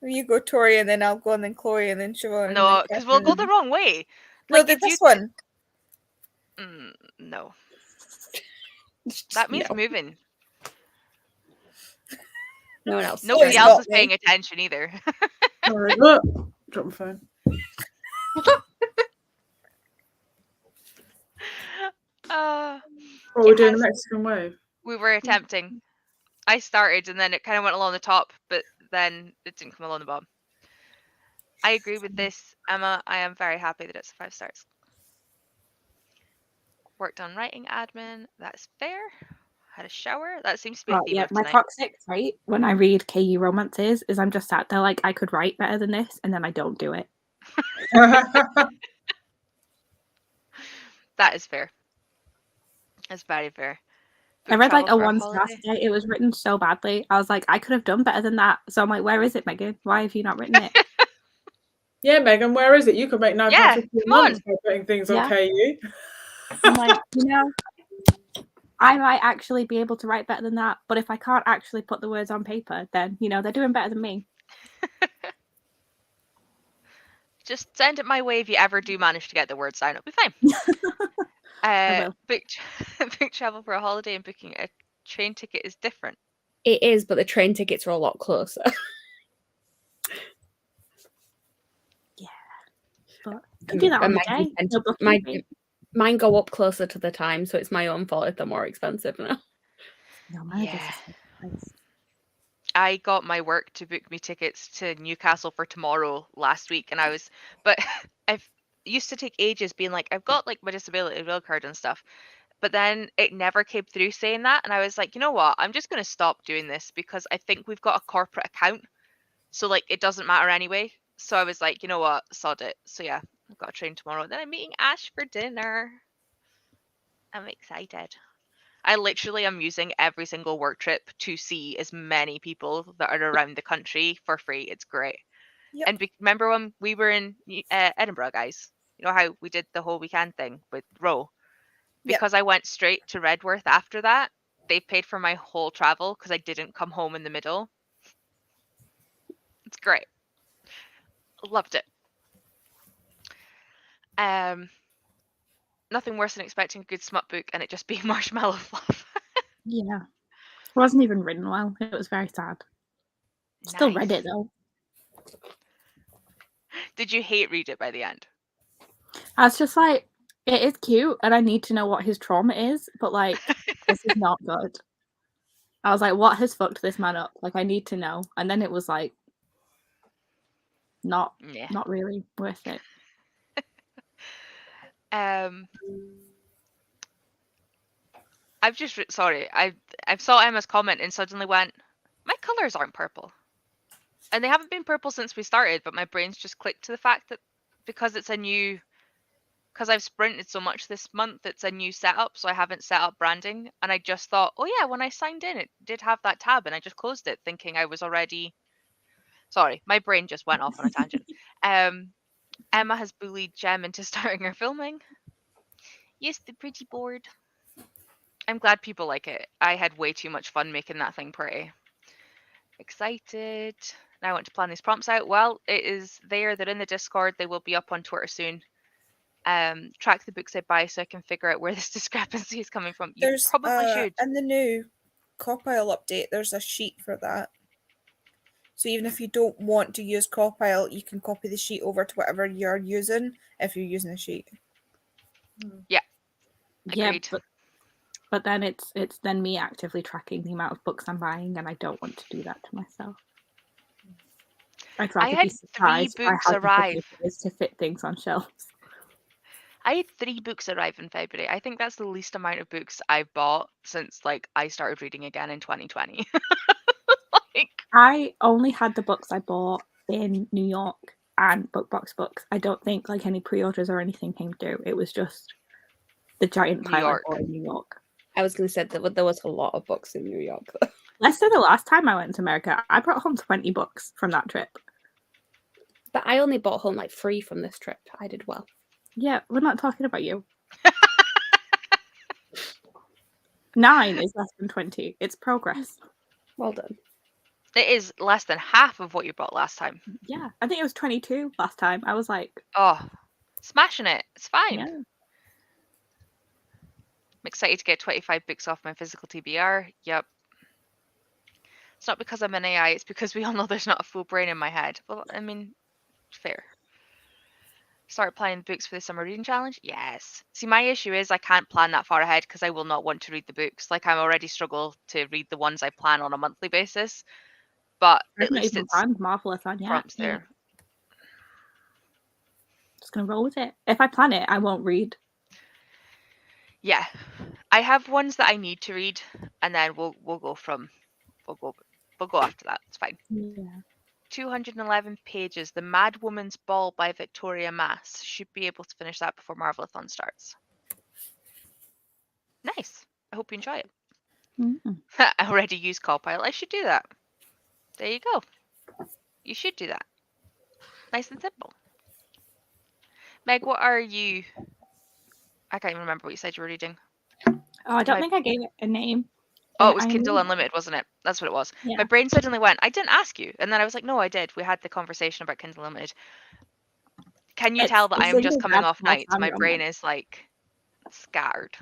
You go Tori, and then I'll go, and then Chloe, and then Siobhan. No, because we'll go the wrong way. No, Like, this one. No. That means moving. No one else. Nobody It's else not is me. paying attention either. Sorry. Look. Drop my phone. Uh, Oh, we're doing a yes. Mexican wave. We were attempting. I started and then it kind of went along the top, but then it didn't come along the bottom. I agree with this, Emma. I am very happy that it's 5 stars. Worked on writing admin. That's fair. Had a shower. That seems to be a theme Yeah, of my tonight. toxic trait when I read KU romances is I'm just sat there like I could write better than this, and then I don't do it. That is fair. That's very fair. I read like a Travel for 1 star holiday. today. It was written so badly. I was like, I could have done better than that. So I'm like, where is it, Megan? Why have you not written it? Yeah, Megan, where is it? You could make £9.50 Yeah, a come on. month by putting things Yeah. on KU. I'm like, I might actually be able to write better than that, but if I can't actually put the words on paper, then they're doing better than me. Just send it my way if you ever do manage to get the words down. It'll be fine. I will. Book travel for a holiday and booking a train ticket is different. It is, but the train tickets are a lot closer. But could do that on the day. No booking fee. Mine go up closer to the time, so it's my own fault if they're more expensive now. No, mine Yeah. just nice. I got my work to book me tickets to Newcastle for tomorrow last week, and but I've used to take ages being like, I've got like my disability rail card and stuff, but then it never came through saying that, and I was like, you know what, I'm just going to stop doing this because I think we've got a corporate account, so like it doesn't matter anyway. So I was like, you know what, sod it. So yeah, I've got a train tomorrow. Then I'm meeting Ash for dinner. I'm excited. I literally am using every single work trip to see as many people that are around the country for free. It's great. Yep. And remember when we were in Edinburgh, guys? You know how we did the whole weekend thing with Roe? Yep. Because I went straight to Redworth after that, they paid for my whole travel because I didn't come home in the middle. It's great. Loved it. Nothing worse than expecting a good smut book and it just being marshmallow fluff. Yeah. It wasn't even written well. It was very sad. Still read it though. Did you hate read it by the end? I was just like, it is cute and I need to know what his trauma is, but like this is not good. I was like, what has fucked this man up? Like I need to know. And then it was like not really worth it. I've just sorry. I saw Emma's comment and suddenly went, my colors aren't purple, and they haven't been purple since we started. But my brain's just clicked to the fact that because I've sprinted so much this month, it's a new setup, so I haven't set up branding. And I just thought, oh yeah, when I signed in, it did have that tab, and I just closed it, thinking I was already. Sorry, my brain just went off on a tangent. Emma has bullied Jem into starting her filming. Yes, the pretty board. I'm glad people like it. I had way too much fun making that thing pretty. Excited. Now I want to plan these prompts out. Well, it is there. They're in the Discord. They will be up on Twitter soon. Track the books I buy so I can figure out where this discrepancy is coming from. You probably should. In the new Copile update, there's a sheet for that. So even if you don't want to use Copile, you can copy the sheet over to whatever you're using if you're using a sheet. Yeah. Agreed. Yeah, but then it's then me actively tracking the amount of books I'm buying, and I don't want to do that to myself. I'd rather had be surprised 3 by books how arrive. difficult it is to fit things on shelves. I had 3 books arrive in February. I think that's the least amount of books I've bought since like I started reading again in 2020. I only had the books I bought in New York and BookBox books. I don't think like any pre-orders or anything came through. It was just the giant pile I bought in New York. I was going to say that there was a lot of books in New York. Less than the last time I went to America. I brought home 20 books from that trip. But I only brought home like 3 from this trip. I did well. Yeah, we're not talking about you. 9 is less than 20. It's progress. Well done. It is less than half of what you bought last time. Yeah, I think it was 22 last time. I was like, oh, smashing it. It's fine. Yeah. I'm excited to get 25 books off my physical TBR. Yep. It's not because I'm an AI, it's because we all know there's not a full brain in my head. Well, I mean, fair. Start planning the books for the summer reading challenge? Yes. See, my issue is I can't plan that far ahead because I will not want to read the books. Like, I already struggle to read the ones I plan on a monthly basis. But at least it's Marvelathon yet. prompts there. Just gonna roll with it. If I plan it, I won't read. Yeah, I have ones that I need to read, and then we'll go after that. It's fine. Yeah. 211 pages. The Mad Woman's Ball by Victoria Mass. Should be able to finish that before Marvelathon starts. Nice. I hope you enjoy it. I already use Copile. I should do that. There you go. You should do that. Nice and simple. Meg, what are you I can't even remember what you said you were reading. Oh, I don't My- think I gave it a name. Oh, it was I Kindle knew- Unlimited, wasn't it? That's what it was. Yeah. My brain suddenly went, I didn't ask you. And then I was like, no, I did. We had the conversation about Kindle Unlimited. Can you It's tell that a I am just single coming dad off small nights? town My brain romance. is like scattered.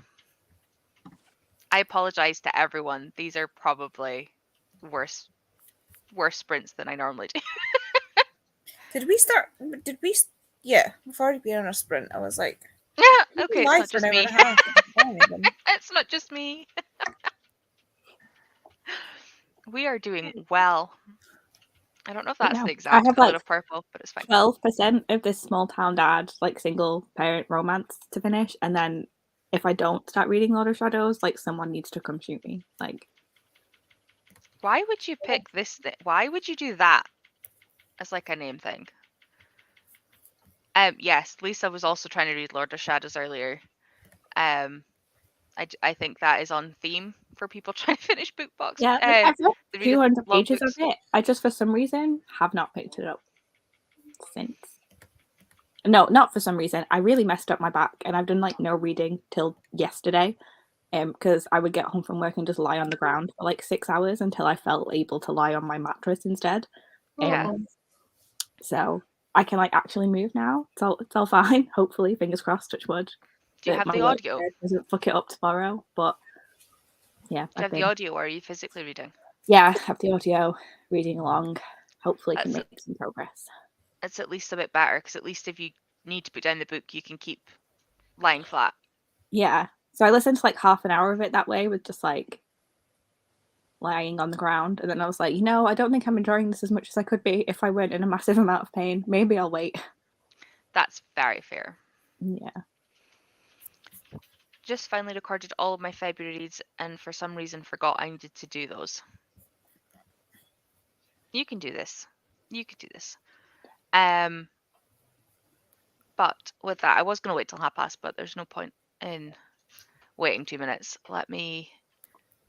I apologize to everyone. These are probably worse sprints than I normally do. Did we start? Did we? Yeah, we've already been on a sprint. I was like, Yeah, okay, it's live not for an just hour me. and a half. Fine with them. It's not just me. We are doing well. I don't know if I that's know. the I exact have color like of purple, but it's fine. 12% of this small town dad, like single parent romance to finish, and then if I don't start reading Lord of Shadows, like someone needs to come shoot me. Like, Why would you pick this? Why would you do that as like a name thing? Yes, Lisa was also trying to read Lord of Shadows earlier. I think that is on theme for people trying to finish book box. yeah, like, I've read the 200 long pages of books. it. I just, for some reason, have not picked it up since. No, not for some reason. I really messed up my back, and I've done like no reading till yesterday. Because I would get home from work and just lie on the ground for like 6 hours until I felt able to lie on my mattress instead. Yeah. So I can like actually move now. It's all fine. Hopefully, fingers crossed, touch wood. Do you That have my the work audio? Do doesn't fuck it up tomorrow. But yeah, you have the audio, or are you physically reading? yeah, have the audio, reading along. Hopefully, can That's make some progress. It's at least a bit better, because at least if you need to put down the book, you can keep lying flat. Yeah. So I listened to like half an hour of it that way with just like lying on the ground, and then I was like, I don't think I'm enjoying this as much as I could be if I weren't in a massive amount of pain. Maybe I'll wait. That's very fair. Yeah. Just finally recorded all of my February reads, and for some reason forgot I needed to do those. You can do this. You could do this. But with that, I was going to wait till past, but there's no point in waiting 2 minutes. Let me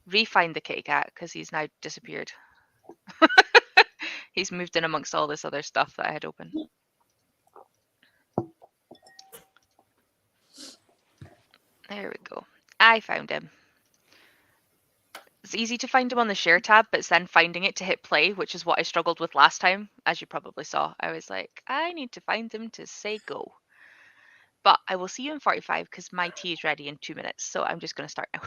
re-find the kitty cat, because he's now disappeared. He's moved in amongst all this other stuff that I had open. There we go. I found him. It's easy to find him on the share tab, but it's then finding it to hit play, which is what I struggled with last time, as you probably saw. I was like, I need to find him to say go. But I will see you in 45, because my tea is ready in 2 minutes, so I'm just going to start now.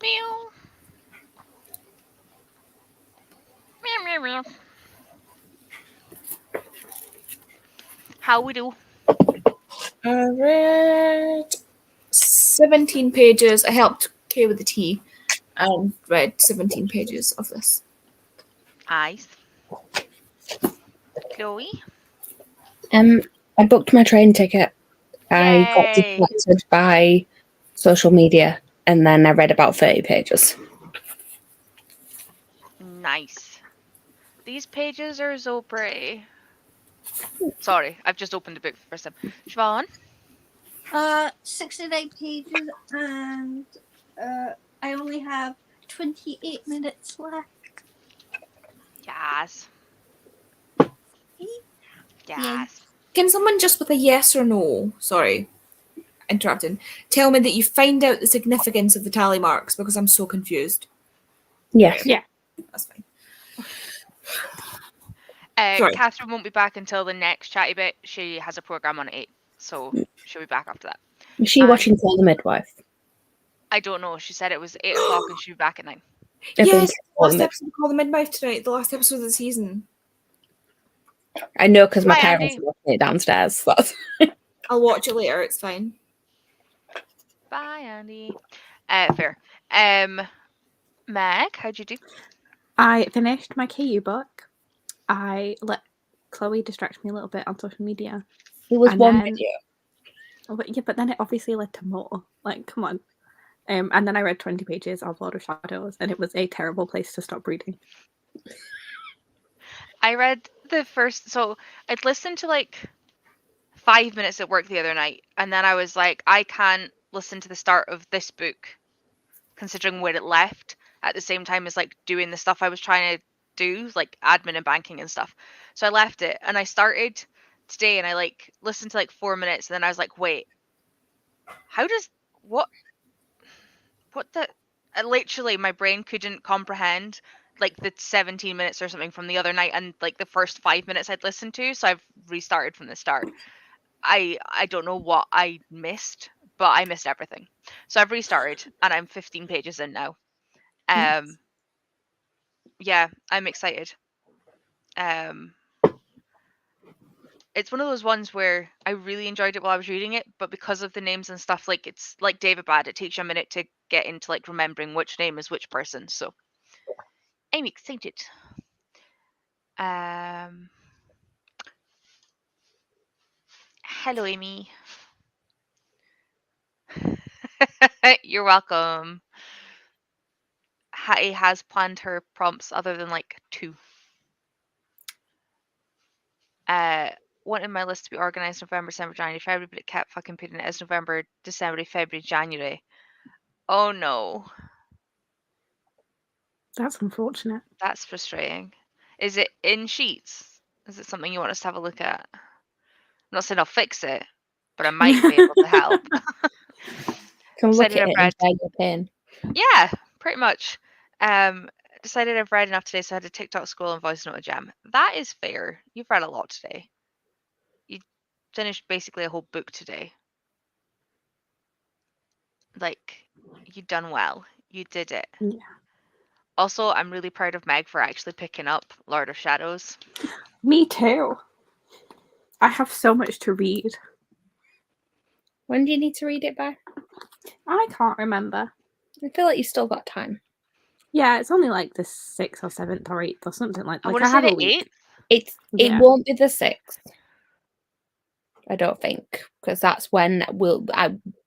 Meow. Meow, meow, meow. How we do? I read 17 pages. I helped Kay with the tea and read 17 pages of this. Eyes. Chloe? I booked my train ticket. I got Yay. distracted by social media, and then I read about 30 pages. Nice. These pages are so pretty. Sorry, I've just opened the book for the first time. Siobhan? 69 pages, and I only have 28 minutes left. Yes. Yes. Can someone just with a yes or no, sorry, interrupting, tell me that you find out the significance of the tally marks, because I'm so confused. Yes. Yeah. That's fine. Sorry. Katherine won't be back until the next chatty bit. She has a program on at 8, so she'll be back after that. Is she watching Call the Midwife? I don't know. She said it was 8 o'clock and she'll be back at 9. Yes, last episode of Call the Midwife tonight, the last episode of the season. I know because my Bye, parents Andi. are watching it downstairs. That's... I'll watch it later, it's fine. Bye, Andi. Fair. Meg, how'd you do? I finished my KU book. I let Chloe distract me a little bit on social media. It was And one then- video. Yeah, but then it obviously led to more. Like, come on. And then I read 20 pages of Lord of Shadows, and it was a terrible place to stop reading. I read the first, so I'd listened to like 5 minutes at work the other night, and then I was like, I can't listen to the start of this book, considering where it left, at the same time as like doing the stuff I was trying to do, like admin and banking and stuff. So I left it, and I started today, and I like listened to like 4 minutes, and then I was like, wait, how does what the? Literally, my brain couldn't comprehend like the 17 minutes or something from the other night and like the first 5 minutes I'd listened to, so I've restarted from the start. I don't know what I missed, but I missed everything. So I've restarted and I'm 15 pages in now. Yeah, I'm excited. It's one of those ones where I really enjoyed it while I was reading it, but because of the names and stuff, like it's like David Bad, it takes you a minute to get into like remembering which name is which person. So I'm excited. Hello, Amy. You're welcome. Hattie has planned her prompts other than like 2. Wanted my list to be organized November, December, January, February, but it kept fucking putting it as November, December, February, January. Oh no. That's unfortunate. That's frustrating. Is it in sheets? Is it something you want us to have a look at? I'm not saying I'll fix it, but I might be able to help. Can look at Decided it I've read- inside your pen. Yeah, pretty much. Decided I've read enough today, so I had a TikTok scroll and voice note a gem. That is fair. You've read a lot today. You finished basically a whole book today. Like, you done well. You did it. Yeah. Also, I'm really proud of Meg for actually picking up Lord of Shadows. Me too. I have so much to read. When do you need to read it by? I can't remember. I feel like you've still got time. Yeah, it's only like the 6th or 7th or 8th or something like that. I Like, want to I say have a the week. 8th. It Yeah. won't be the 6th. I don't think, because that's when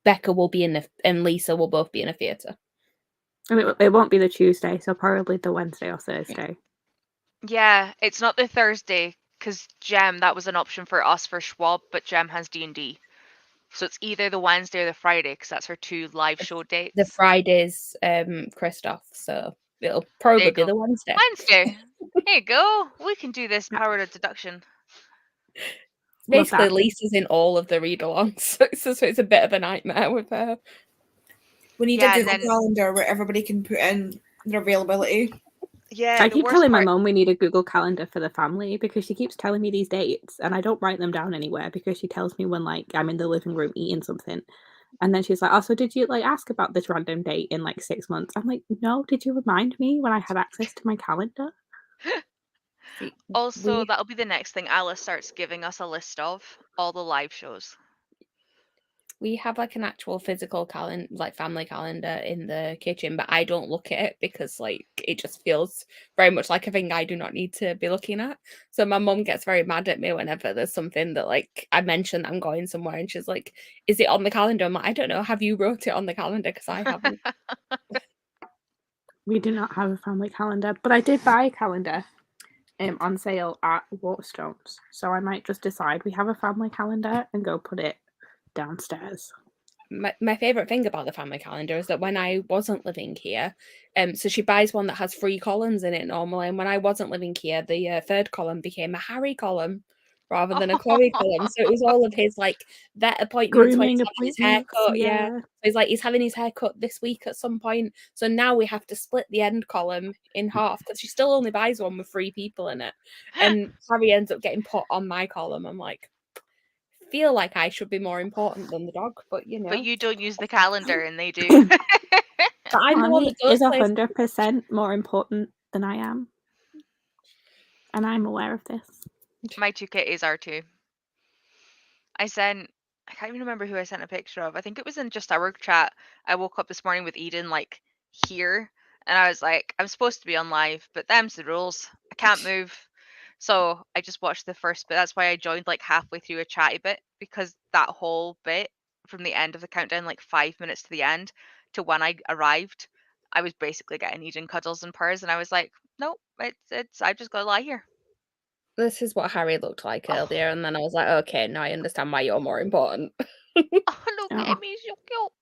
Becca will be in and Lisa will both be in a theatre. And it won't be the Tuesday, so probably the Wednesday or Thursday. Yeah, it's not the Thursday, because Gem, that was an option for us for Schwab, but Gem has D&D. So it's either the Wednesday or the Friday, because that's her 2 live show dates. The Friday's Christoph, so it'll probably be go. the Wednesday. Wednesday. Here you go. We can do this power of deduction. Love Basically, that. Lisa's in all of the read-alongs, so it's a bit of a nightmare with her. We need Yeah, a and Google then- calendar where everybody can put in their availability. Yeah, I the keep worst telling my part- mum we need a Google Calendar for the family because she keeps telling me these dates and I don't write them down anywhere because she tells me when like I'm in the living room eating something. And then she's like, "Oh, so did you like ask about this random date in like 6 months?" I'm like, "No, did you remind me when I had access to my calendar?" See, Also, that'll be the next thing. Alice starts giving us a list of all the live shows. we have like an actual physical calendar, like family calendar in the kitchen, but I don't look at it because like it just feels very much like a thing I do not need to be looking at. So my mum gets very mad at me whenever there's something that like I mention that I'm going somewhere and she's like, "Is it on the calendar?" I'm like, "I don't know. Have you wrote it on the calendar? Because I haven't." We do not have a family calendar, but I did buy a calendar on sale at Waterstones. So I might just decide we have a family calendar and go put it downstairs. My favorite thing about the family calendar is that when I wasn't living here, so she buys one that has 3 columns in it normally, and when I wasn't living here, the third column became a Harry column rather than a Chloe column. So it was all of his like vet appointments when he's Grooming having his appointments, haircut. Yeah. yeah. So he's like he's having his haircut this week at some point. So now we have to split the end column in half because she still only buys one with 3 people in it, and Harry ends up getting put on my column. I'm like, feel like I should be more important than the dog, but you know. But you don't use the calendar and they do. But I'm the one that Bonnie does is places. 100% more important than I am. And I'm aware of this. My 2 kitties are too. I can't even remember who I sent a picture of. I think it was in just our chat. I woke up this morning with Eden like here, and I was like, I'm supposed to be on live, but them's the rules. I can't move. So I just watched the first bit. That's why I joined like halfway through a chatty bit, because that whole bit from the end of the countdown, like 5 minutes to the end to when I arrived, I was basically getting Eden cuddles and purrs, and I was like, nope, it's I just gotta lie here. This is what Harry looked like earlier, and then I was like, okay, now I understand why you're more important. Oh, look Oh. at me, so cute.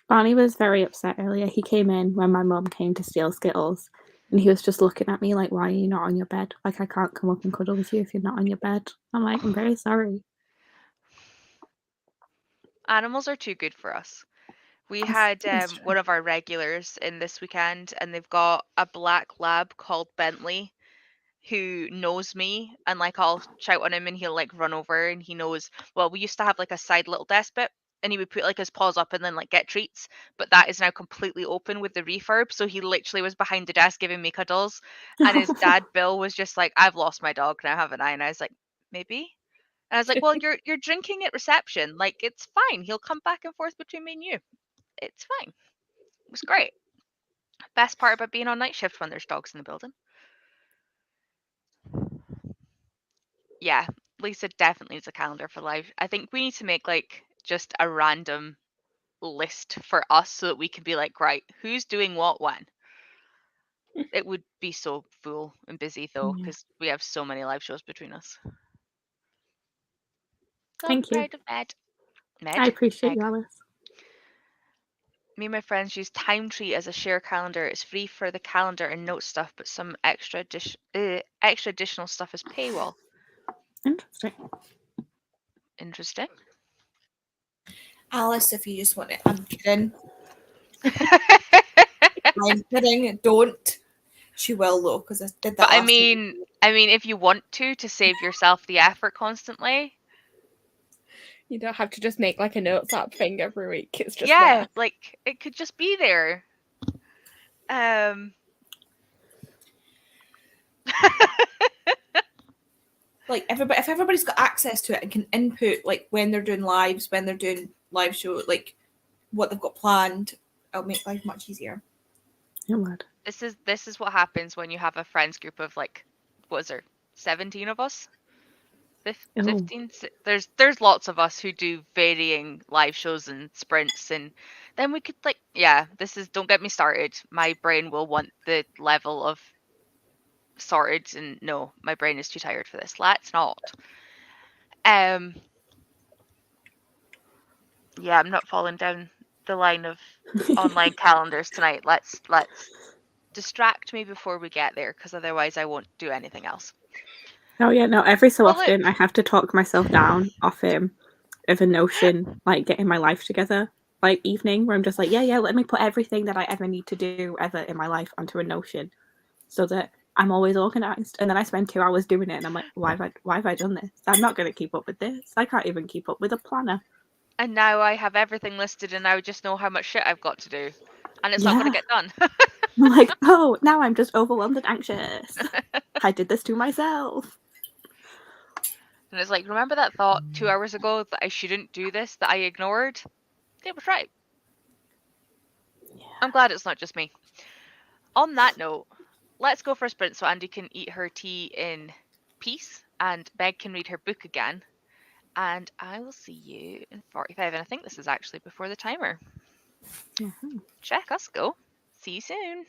Bonnie was very upset earlier. He came in when my mum came to steal Skittles, and he was just looking at me like, "Why are you not on your bed? Like, I can't come up and cuddle with you if you're not on your bed." I'm like, "I'm very sorry." Animals are too good for us. We had one of our regulars in this weekend, and they've got a black lab called Bentley who knows me, and like I'll shout on him and he'll like run over, and he knows. Well, we used to have like a side little desk bit, and he would put like his paws up and then like get treats, but that is now completely open with the refurb, so he literally was behind the desk giving me cuddles, and his dad Bill was just like, "I've lost my dog now, haven't I?" And I was like, "Maybe." And I was like, "Well, you're drinking at reception, like it's fine, he'll come back and forth between me and you, it's fine." It was great. Best part about being on night shift when there's dogs in the building. Yeah, Lisa definitely needs a calendar for live. I think we need to make like just a random list for us so that we can be like, right, who's doing what when? It would be so full and busy though, Yeah. because we have so many live shows between us. Thank you. I appreciate you, Alice. Me and my friends use Time Tree as a share calendar. It's free for the calendar and note stuff, but some extra additional stuff is paywall. Interesting. Interesting. Alice, if you just want it, I'm kidding. I'm kidding. Don't. She will though, because I did that. But I last mean, if you want to save yourself the effort constantly, You don't have to just make like a notes app thing every week. It's just yeah, there. like it could just be there. Like everybody, if everybody's got access to it and can input like when they're doing lives, when they're doing live show, like what they've got planned, it'll make life much easier. It would. This is what happens when you have a friends group of like, what is there, 17 of us? 15? There's lots of us who do varying live shows and sprints, and then we could like, yeah, don't get me started. My brain will want the level of sorted, and no, my brain is too tired for this. Let's not. Yeah, I'm not falling down the line of online calendars tonight. Let's distract me before we get there, because otherwise I won't do anything else. Oh yeah, no. Every so Well, often, look. I have to talk myself down off of a Notion, like getting my life together, like evening, where I'm just like, yeah, let me put everything that I ever need to do ever in my life onto a Notion, so that I'm always organized. And then I spend 2 hours doing it, and I'm like, why have I done this? I'm not going to keep up with this. I can't even keep up with a planner. And now I have everything listed and I just know how much shit I've got to do. And it's not going to Yeah. get done. I'm like, oh, now I'm just overwhelmed and anxious. I did this to myself. And it's like, remember that thought 2 hours ago that I shouldn't do this, that I ignored? It was right. Yeah. I'm glad it's not just me. On that note, let's go for a sprint so Andi can eat her tea in peace and Meg can read her book again. And I will see you in 45. And I think this is actually before the timer. Mhm. Check us go. See you soon.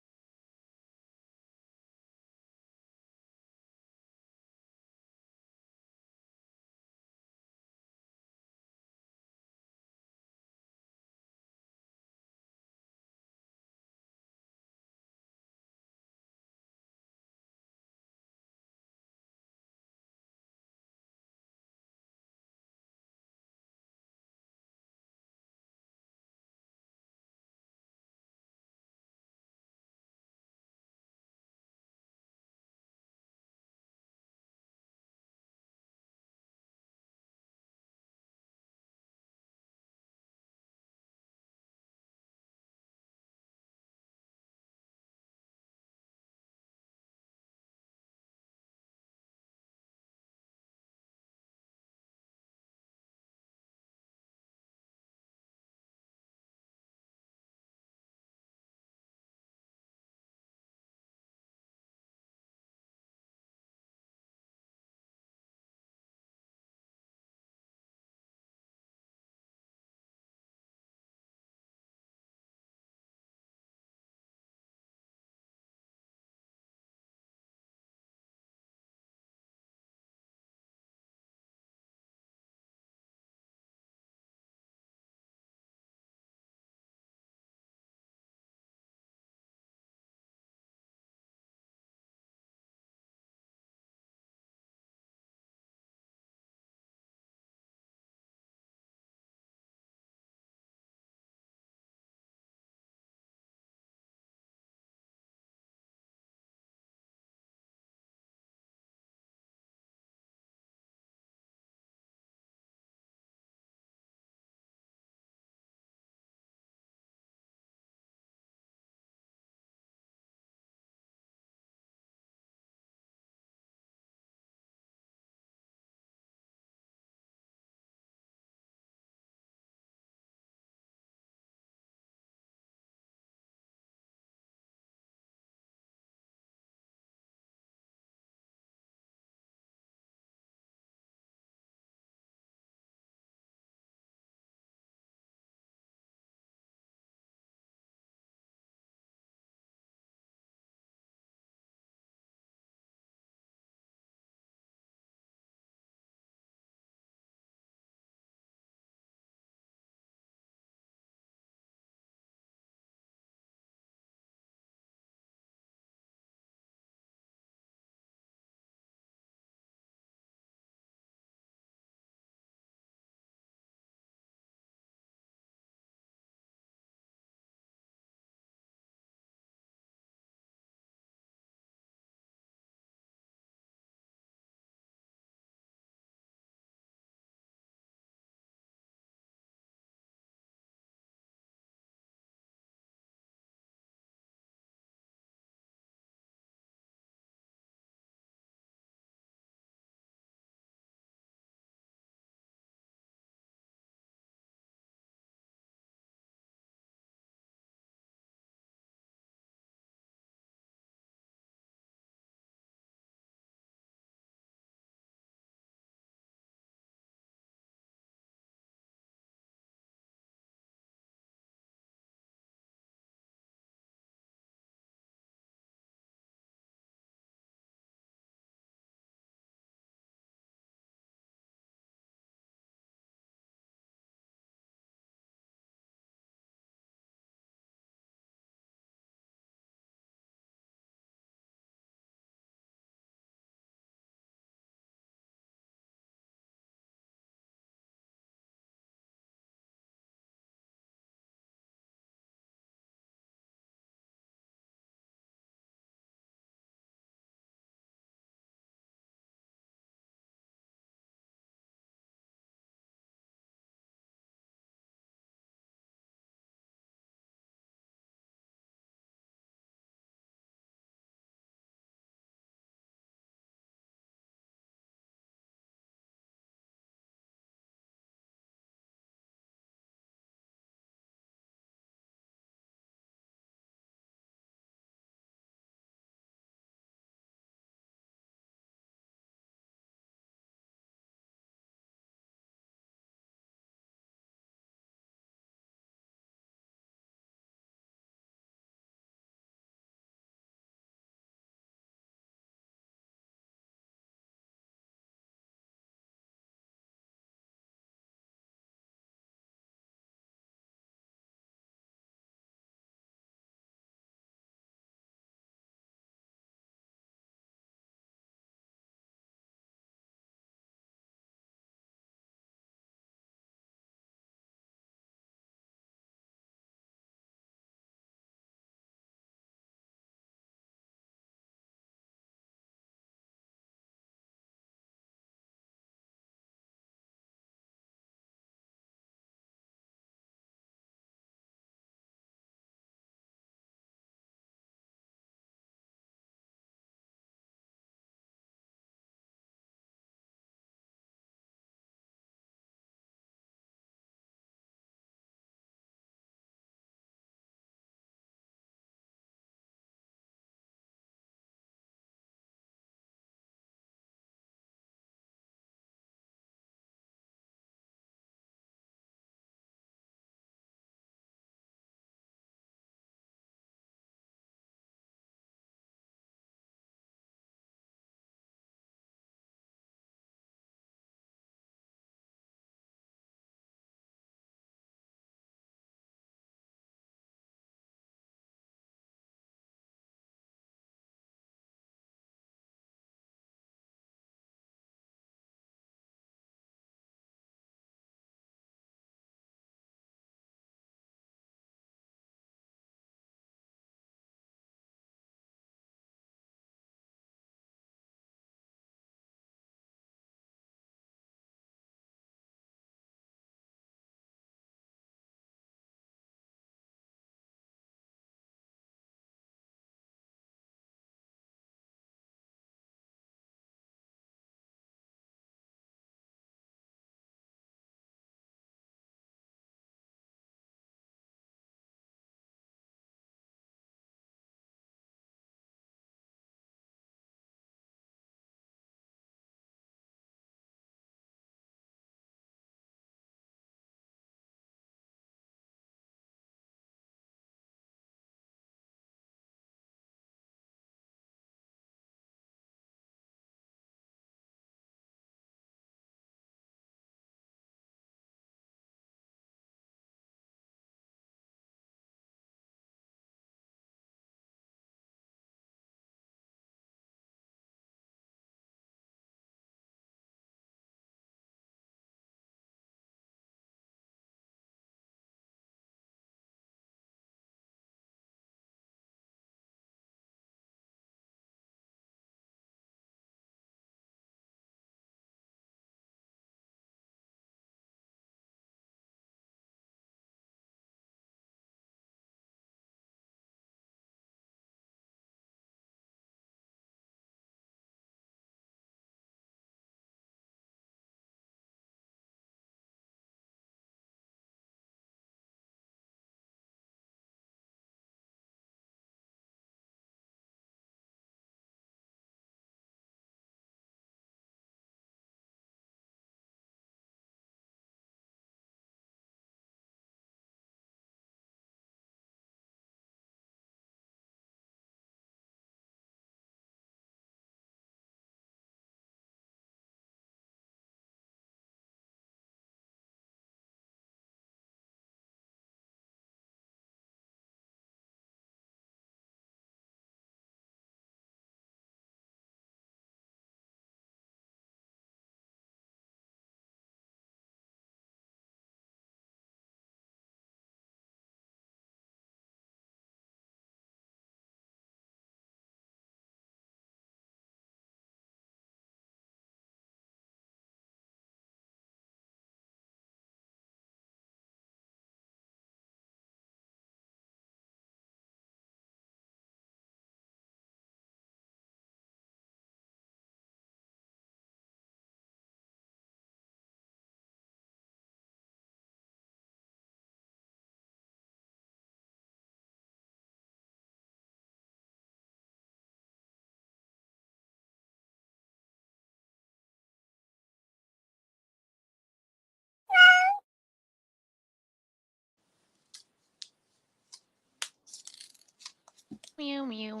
Mew mew.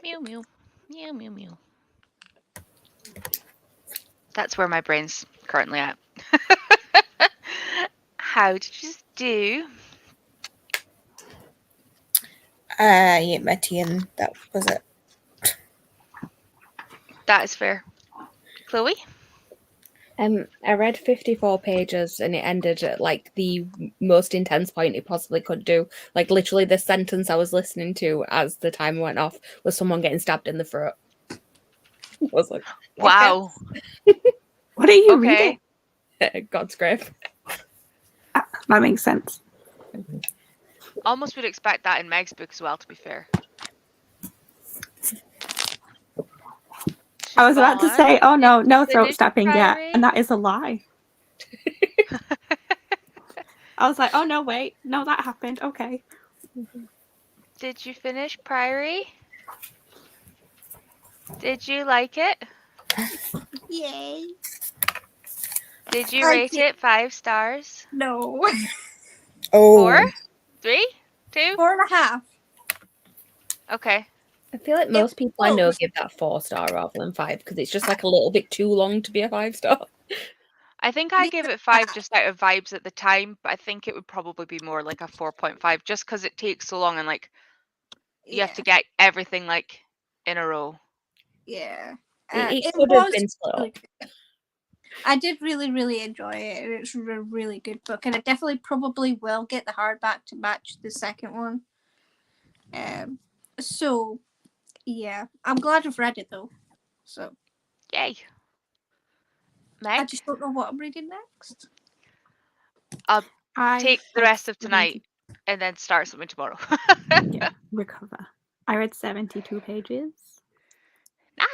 Mew mew. Mew mew mew. That's where my brain's currently at. How did you do? I ate my tea and that was it. That is fair. Chloe? I read 54 pages and it ended at like the most intense point it possibly could do. Like literally the sentence I was listening to as the timer went off was someone getting stabbed in the throat. I was like, Wow. What are you Okay. reading? God's grave. That makes sense. Almost would expect that in Meg's book as well, to be fair. I was about to Siobhan, say, oh no, no throat finish stabbing yet, Priory? and that is a lie. I was like, oh no, wait, no, that happened. Okay. Did you finish Priory? Did you like it? Yay. Did you I rate did- it 5 stars? No. Oh, 4? 3? 2? 4.5. Okay. I feel like most people I well, know give that 4-star rather than 5 because it's just like a little bit too long to be a 5-star. I think I gave it 5 just out of vibes at the time, but I think it would probably be more like a 4.5 just because it takes so long and like you have to get everything like in a row. Yeah. It could have been split really up. good. I did really, really enjoy it. It's a really good book, and I definitely probably will get the hardback to match the second one. So yeah, I'm glad I've read it though. So Yay. I Meg, just don't know what I'm reading next. take the rest of tonight and then start something tomorrow. Yeah, recover. I read 72 pages.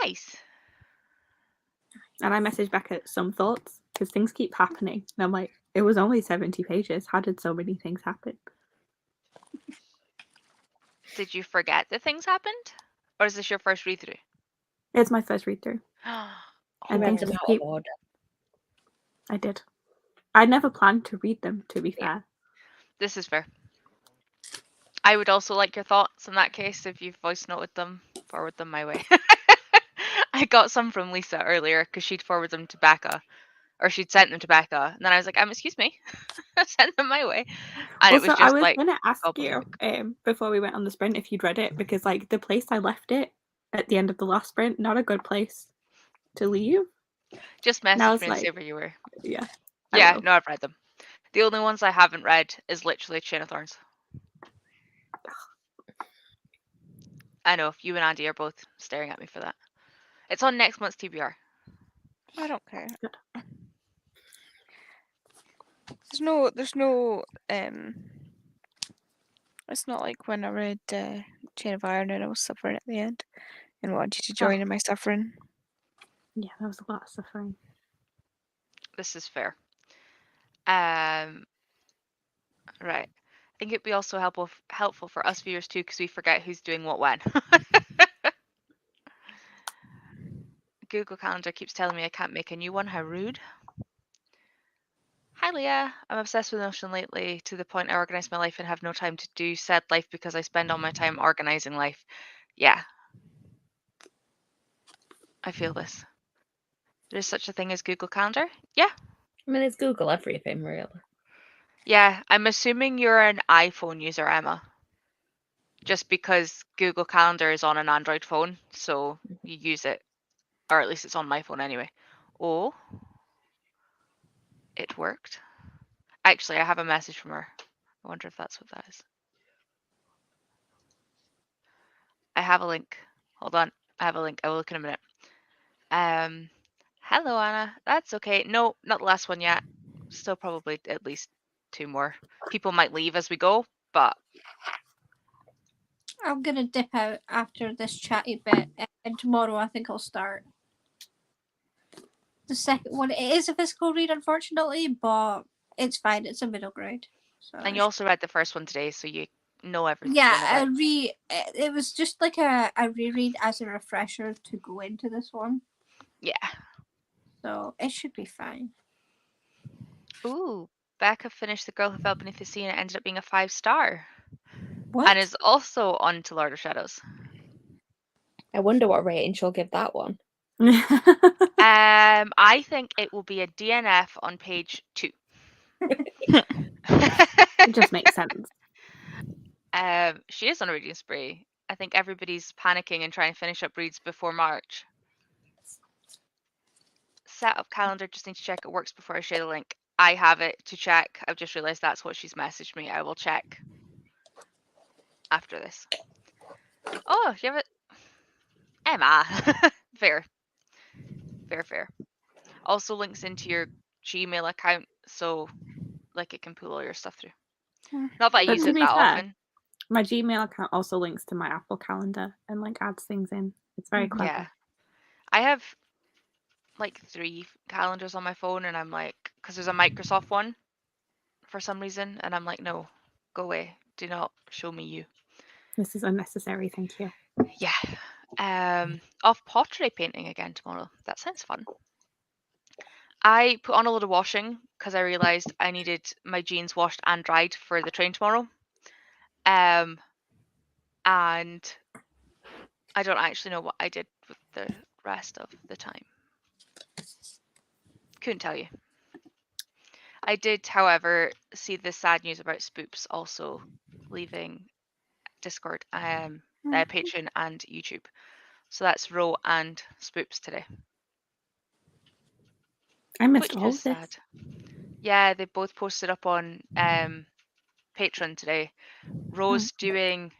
Nice. And I messaged back at some thoughts because things keep happening. And I'm like, it was only 70 pages. How did so many things happen? Did you forget that things happened? Or is this your first read through? It's my first read through. And Read things them just out of keep. order. I did. I never planned to read them, to be fair. This is fair. I would also like your thoughts in that case. If you've voice noted them, forward them my way. I got some from Lisa earlier because she'd forwarded them to Becca, or she'd sent them to Becca, and then I was like, excuse me, send them my way. And it was just I was like, gonna ask gobbledygook. you before we went on the sprint if you'd read it, because like the place I left it at the end of the last sprint, not a good place to leave. Just And I was message me and say like, where you were. yeah. Yeah, no, I've read them. The only ones I haven't read is literally Chain of Thorns. I know, you and Andi are both staring at me for that. It's on next month's TBR. I don't care. Good. There's no it's not like when I read Chain of Iron and I was suffering at the end and wanted you to join in my suffering. Yeah, there was a lot of suffering. This is fair. Right. I think it'd be also helpful for us viewers too, because we forget who's doing what when. Google Calendar keeps telling me I can't make a new one. How rude. Hi Leah. I'm obsessed with Notion lately to the point I organize my life and have no time to do said life because I spend all my time organizing life. Yeah. I feel this. There's such a thing as Google Calendar? Yeah. I mean, it's Google everything, really. Yeah, I'm assuming you're an iPhone user, Emma. Just because Google Calendar is on an Android phone, so you use it. Or at least it's on my phone anyway. Oh. It worked. Actually, I have a message from her. I wonder if that's what that is. I have a link. Hold on. I have a link. I will look in a minute. Hello, Anna. That's okay. No, not the last one yet. Still probably at least 2 more. People might leave as we go, but I'm gonna dip out after this chatty bit, and tomorrow I think I'll start. The second one, it is a physical read, unfortunately, but it's fine. It's a middle grade. So and you also read the first one today, so you know everything yeah, about it was just like a reread as a refresher to go into this one. Yeah. So it should be fine. Ooh, Becca finished The Girl Who Fell Beneath the Sea and it ended up being a 5-star. What? and is also on to Lord of Shadows. I wonder what rating she'll give that one. I think it will be a DNF on page 2. It just makes sense. She is on a reading spree. I think everybody's panicking and trying to finish up reads before March. Set up calendar, just need to check it works before I share the link. I have it to check. I've just realised that's what she's messaged me. I will check after this. Oh, you have it? Emma. Fair. Fair. Also links into your Gmail account, so like it can pull all your stuff through. Not that I But use to it be that fair, often. My Gmail account also links to my Apple Calendar and like adds things in. It's very clever. Yeah. I have like 3 calendars on my phone, and I'm like, because there's a Microsoft one for some reason, and I'm like, no, go away. Do not show me you. This is unnecessary, thank you. Yeah. Off pottery painting again tomorrow. That sounds fun. I put on a load of washing because I realised I needed my jeans washed and dried for the train tomorrow. And I don't actually know what I did with the rest of the time. Couldn't tell you. I did, however, see the sad news about Spoops also leaving Discord, Patreon and YouTube. So that's Ro and Spoops today. I missed Which all is of this. sad. Yeah, they both posted up on Patreon today. Ro's doing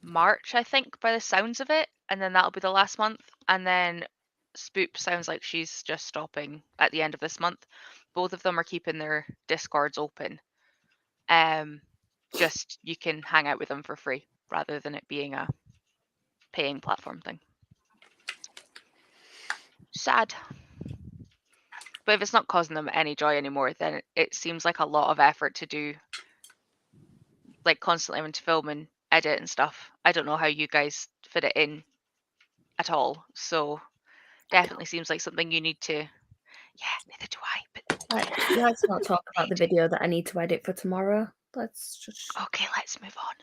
March, I think, by the sounds of it, and then that'll be the last month. And then Spoop sounds like she's just stopping at the end of this month. Both of them are keeping their Discords open. Just you can hang out with them for free rather than it being a paying platform thing. Sad. But if it's not causing them any joy anymore, then it seems like a lot of effort to do, like constantly having to film and edit and stuff. I don't know how you guys fit it in at all. So definitely seems like something you need to. Yeah, neither do I. But Let's not talk about the video that I need to edit for tomorrow. Let's just. Okay, let's move on.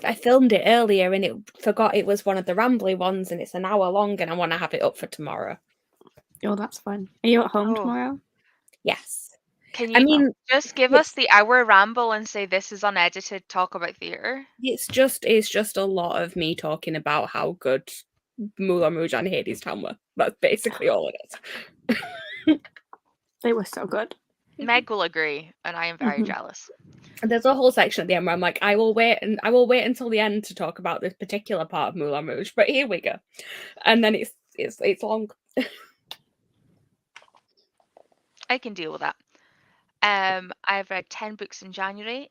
I filmed it earlier and it forgot it was one of the rambly ones, and it's an hour long, and I want to have it up for tomorrow. Oh, that's fun. Are you at home tomorrow? Yes. Can you just give us the hour ramble and say this is unedited talk about theatre? It's just a lot of me talking about how good Moulin Rouge and Hadestown were. That's basically all it is. They were so good. Meg will agree, and I am very jealous. And there's a whole section at the end where I'm like, I will wait until the end to talk about this particular part of Moulin Rouge, but here we go. And then it's long. I can deal with that. I've read 10 books in January,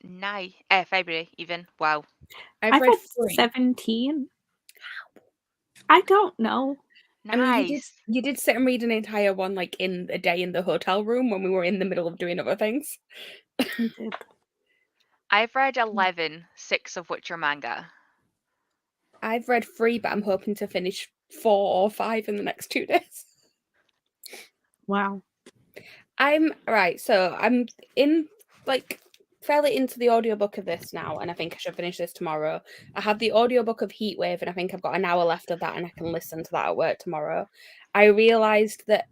February even. Wow. I've read 17. I don't know. Nice. I mean, you did sit and read an entire one like in a day in the hotel room when we were in the middle of doing other things. I did. I've read 11, 6 of which are manga. I've read 3, but I'm hoping to finish 4 or 5 in the next 2 days. Wow. I'm in fairly into the audiobook of this now, and I think I should finish this tomorrow. I have the audiobook of Heatwave, and I think I've got an hour left of that, and I can listen to that at work tomorrow. I realised that,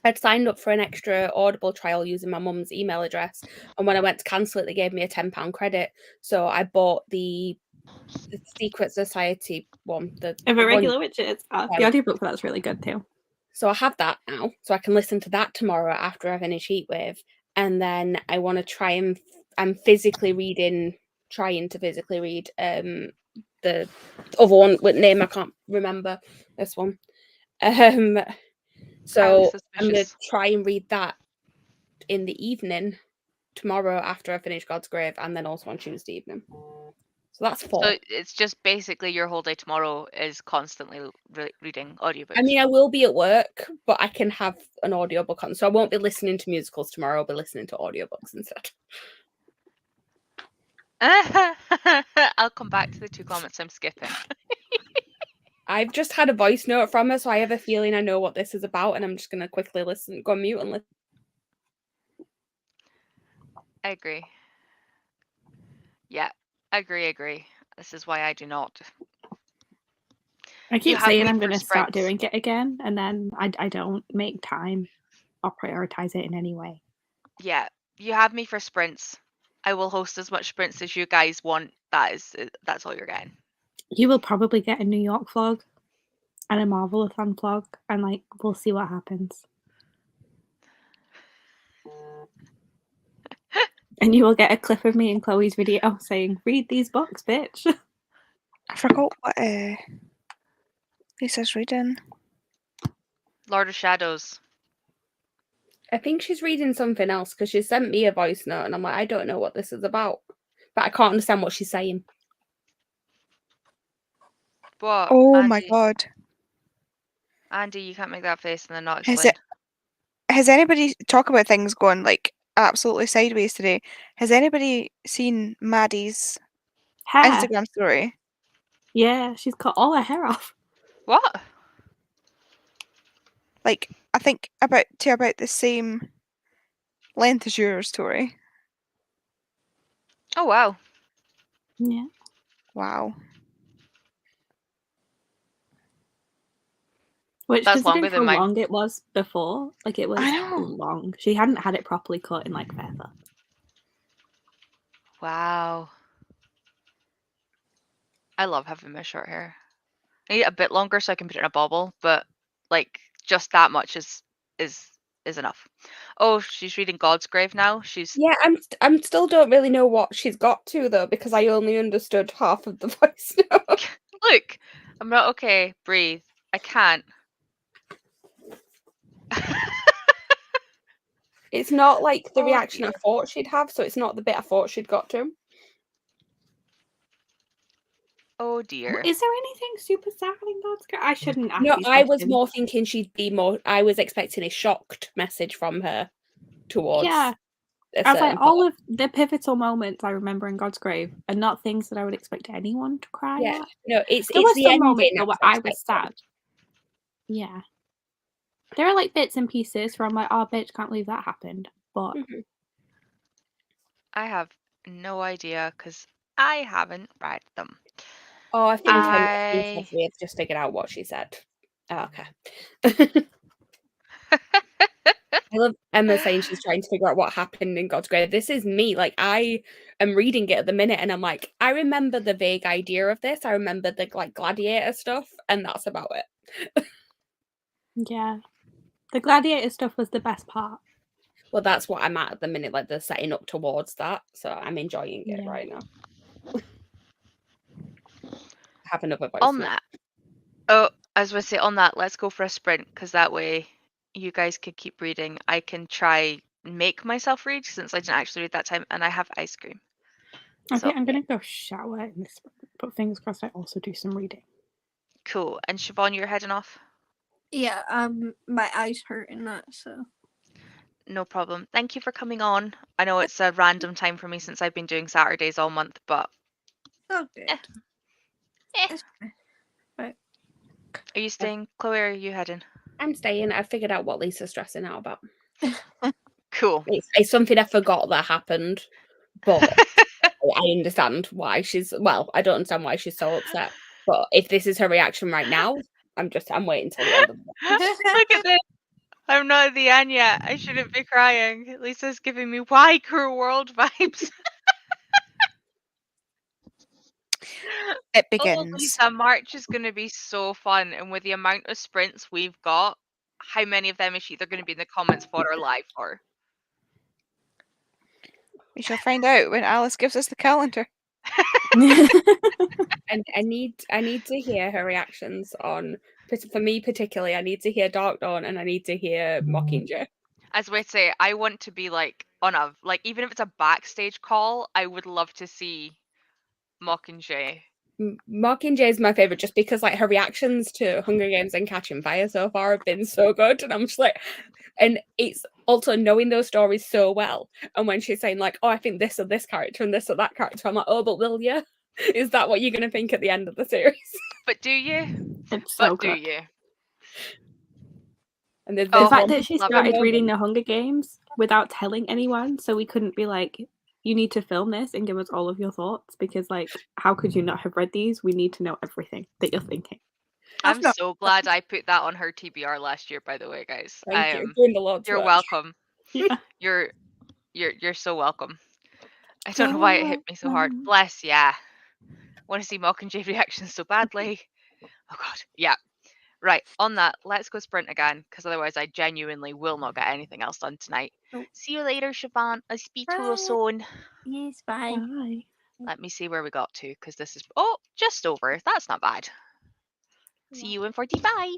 I'd signed up for an extra Audible trial using my mum's email address, and when I went to cancel it, they gave me a £10 credit. So I bought the Secret Society one. The Irregular Witches. The audiobook for that's really good too. So I have that now, so I can listen to that tomorrow after I finish Heatwave. And then I want to trying to physically read the other one with name I can't remember. This one. So I'm going to try and read that in the evening tomorrow after I finish God's Grave, and then also on Tuesday evening. So that's 4. So it's just basically your whole day tomorrow is constantly reading audiobooks. I mean, I will be at work, but I can have an audiobook on. So I won't be listening to musicals tomorrow. I'll be listening to audiobooks instead. I'll come back to the 2 comments I'm skipping. I've just had a voice note from her, so I have a feeling I know what this is about, and I'm just going to quickly go on mute and listen. I agree. Yeah, agree. This is why I do not. I keep have saying me I'm for going to start sprints. doing it again, and then I don't make time or prioritize it in any way. Yeah, you have me for sprints. I will host as much sprints as you guys want. That's all you're getting. You will probably get a New York vlog and a Marvelathon vlog, and like we'll see what happens. And you will get a clip of me and Chloe's video saying, "Read these books, bitch." I forgot what Lisa's reading. Lord of Shadows. I think she's reading something else because she sent me a voice note and I'm like, I don't know what this is about. But I can't understand what she's saying. What? Oh Andy, my god. Andy, you can't make that face and then not Has explain. Has anybody talk about things going like absolutely sideways today? Has anybody seen Maddie's Hair. Instagram story? Yeah, she's cut all her hair off. What? Like, I think about the same length as your story. Oh wow. Yeah. Wow. Which, That's considering longer than how mine. long it was before, like it was I know. long. She hadn't had it properly cut in like forever. Wow. I love having my short hair. I need it a bit longer so I can put it in a bobble, but like just that much is enough. Oh, she's reading God's Grave now. She's Yeah, I'm still don't really know what she's got to though because I only understood half of the voice note. Look, I'm not okay. Breathe. I can't. It's not like the Oh, reaction I dear. thought she'd have, so it's not the bit I thought she'd got to. Oh dear. Is there anything super sad in God's Grave? I shouldn't ask No, these I was questions. more thinking she'd be more. I was expecting a shocked message from her towards. Yeah. A I was like, certain all part. of the pivotal moments I remember in God's Grave are not things that I would expect anyone to cry Yeah, at. no, it's There were the some ending moments though where I was expecting. sad. Yeah. There are like bits and pieces where I'm like, oh bitch, can't believe that happened. But Mhm. I have no idea because I haven't read them. Oh, I think I we have just figured out what she said. Oh, okay. I love Emma saying she's trying to figure out what happened in God's Grave. This is me. Like, I am reading it at the minute and I'm like, I remember the vague idea of this. I remember the like gladiator stuff, and that's about it. yeah. The gladiator stuff was the best part. Well, that's what I'm at the minute, like they're setting up towards that. So I'm enjoying it Yeah. right now. Have another voice on note. that. Oh, as we say on that, let's go for a sprint because that way you guys can keep reading. I can try make myself read since I didn't actually read that time, and I have ice cream. Okay, So, I'm gonna go shower in this, but fingers crossed I also do some reading. cool. And Siobhan, you're heading off? Yeah, my eyes hurt in that, so. No problem. Thank you for coming on. I know it's a random time for me since I've been doing Saturdays all month, but Oh, good. Eh. It's fine. Right. Are you staying, Chloe, or are you heading? I'm staying. I figured out what Lisa's stressing out about. Cool. It's something I forgot that happened, but I understand why she's. Well, I don't understand why she's so upset. But if this is her reaction right now, I'm waiting till the end of the Look at this. I'm not at the end yet. I shouldn't be crying. Lisa's giving me why cruel world vibes. It Oh, begins. Lisa, March is going to be so fun. And with the amount of sprints we've got, how many of them is she either going to be in the comments for or live for? We shall find out when Alice gives us the calendar. And I need to hear her reactions on. For me particularly, I need to hear Dark Dawn and I need to hear Mockingjay. As we say, I want to be like on a even if it's a backstage call, I would love to see Mockingjay. Mockingjay is my favorite just because like her reactions to Hunger Games and Catching Fire so far have been so good, and I'm just like, and it's also knowing those stories so well. And when she's saying like, oh, I think this or this character and this or that character, I'm like, oh, but will you? Is that what you're gonna think at the end of the series? But do you? It's so But do good. you? And there's The Oh, fact that she love it. started reading the Hunger Games without telling anyone, so we couldn't be like, you need to film this and give us all of your thoughts, because like, how could you not have read these? We need to know everything that you're thinking. I'm not- so glad I put that on her TBR last year, by the way, guys. Thank you. Doing the Lord's You're work. welcome. Yeah. You're so welcome. I don't know why it hit me so hard. Bless ya. Want to see Mockingjay reactions so badly. Oh god. Yeah. Right. On that, let's go sprint again, because otherwise I genuinely will not get anything else done tonight. Nope. See you later, Siobhan. I'll speak to you Bye. soon. Yes, bye. Bye. Let me see where we got to, because this is just over. That's not bad. See you in 45.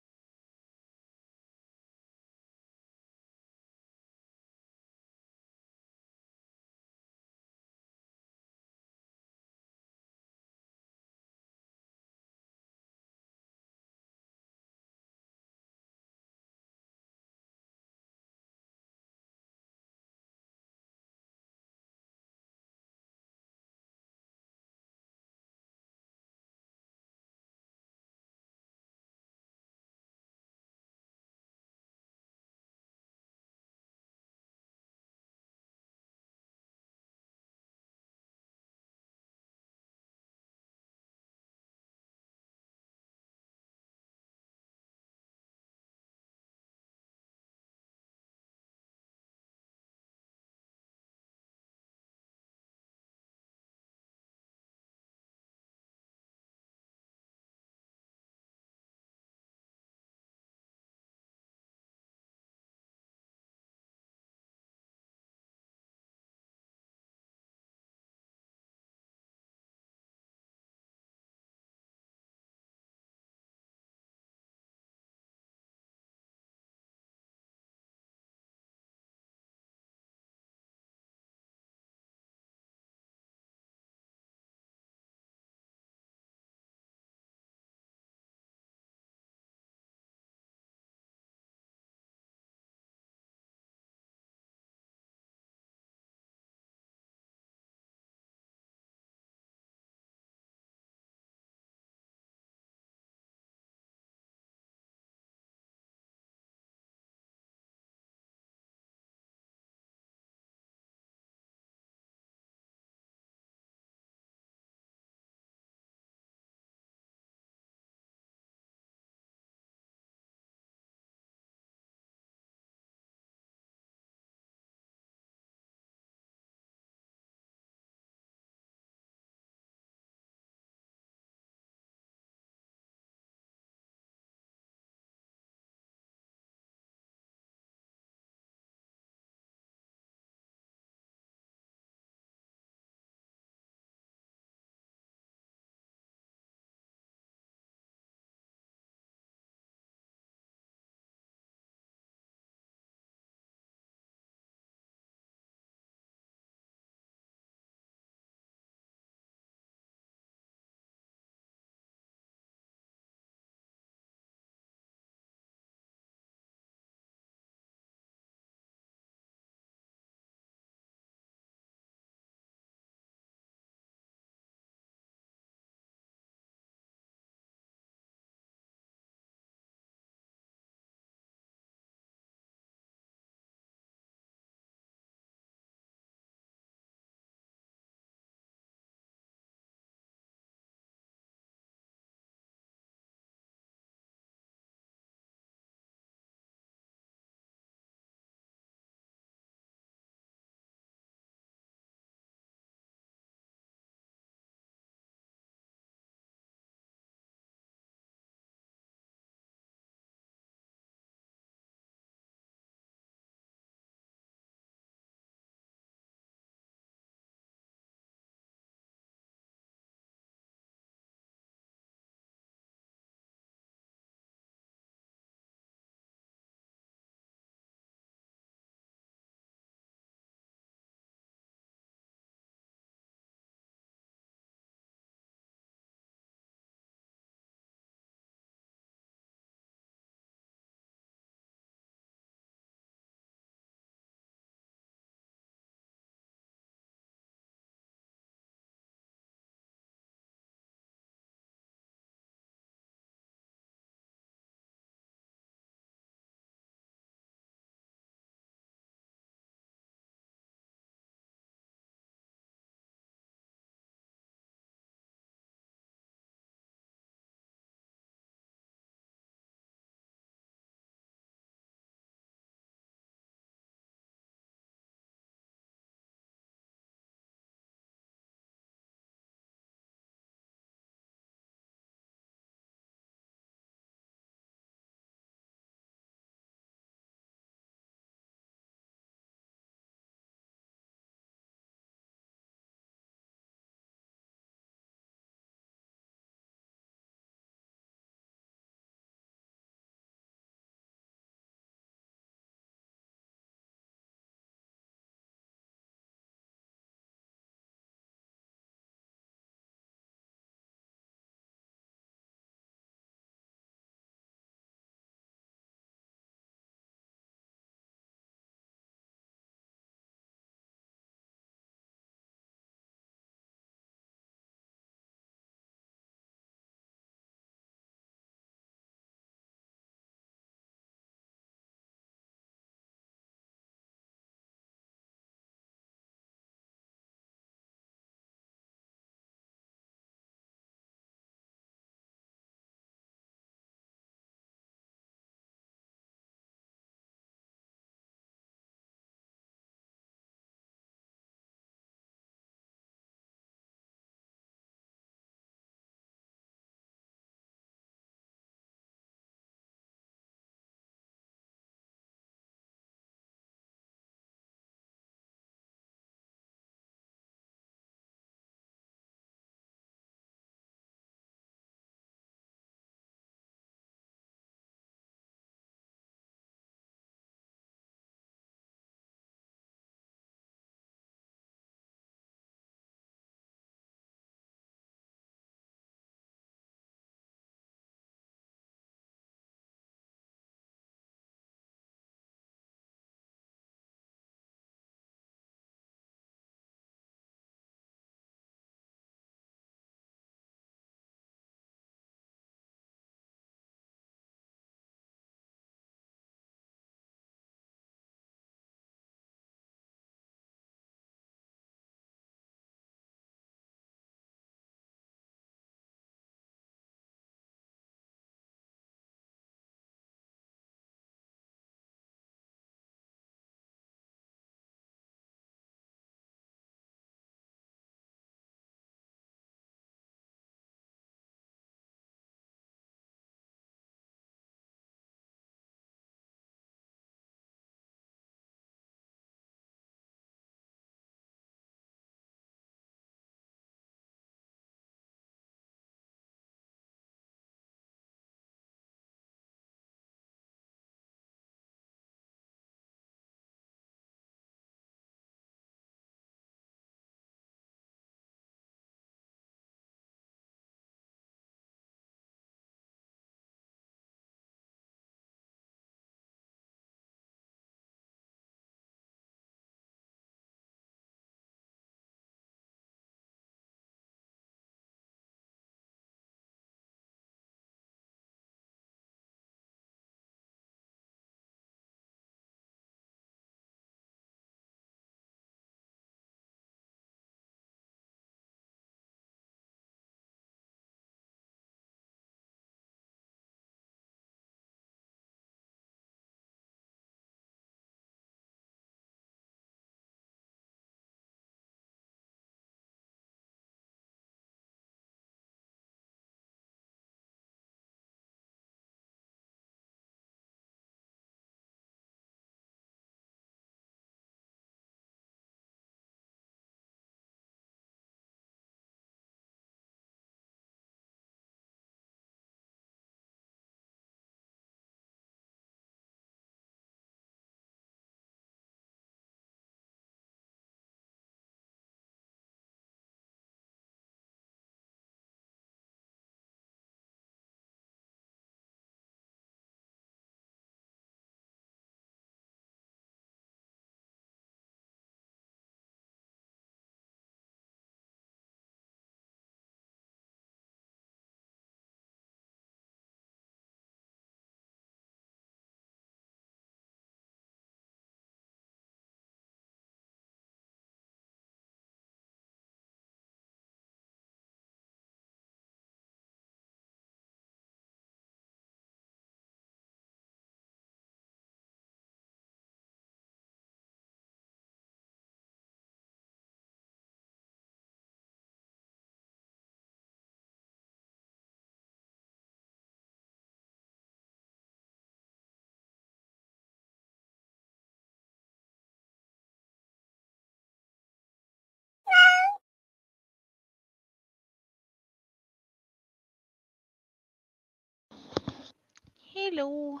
Hello.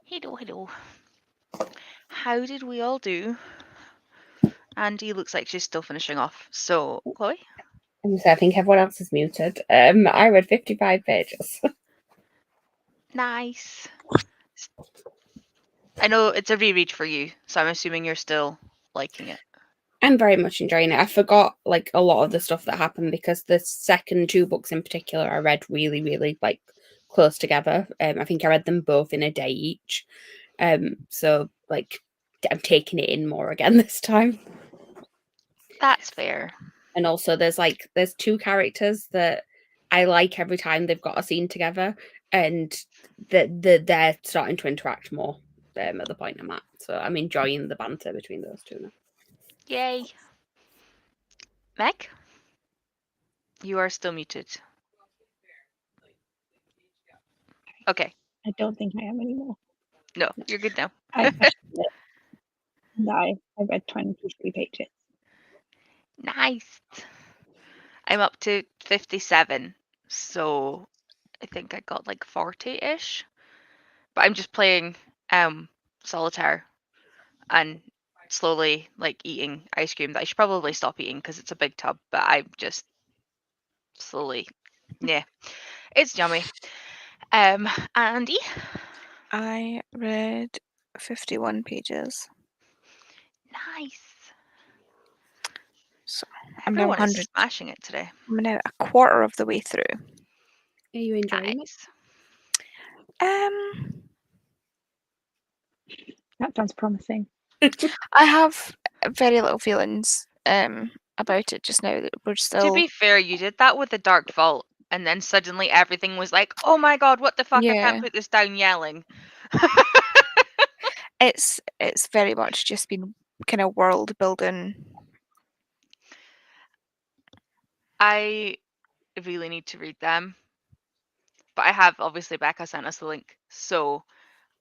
Hello. How did we all do? Andi looks like she's still finishing off. So, Chloe? I think everyone else is muted. I read 55 pages. Nice. I know it's a reread for you, so I'm assuming you're still liking it. I'm very much enjoying it. I forgot like a lot of the stuff that happened because the second 2 books in particular I read really, really like close together. I think I read them both in a day each. So like I'm taking it in more again this time. That's fair. And also there's 2 characters that I like every time they've got a scene together, and they're starting to interact more at the point I'm at. So I'm enjoying the banter between those 2 now. Yay. Meg? You are still muted. Okay. I don't think I am anymore. No, you're good now. I finished it. And I read 23 pages. Nice. I'm up to 57, so I think I got like 40-ish. But I'm just playing solitaire and slowly like eating ice cream that I should probably stop eating because it's a big tub, but I'm just slowly, yeah, it's yummy. Andi? I read 51 pages. Nice. So I'm now Everyone is 100. smashing it today. I'm now a quarter of the way through. Are you enjoying Nice. That sounds promising. I have very little feelings about it just now. That we're To still. be fair, you did that with the Dark Vault, and then suddenly everything was like, oh my god, what the fuck, I Yeah. can't put this down yelling. It's very much just been kind of world building. I really need to read them. But I have, obviously, Becca sent us the link, so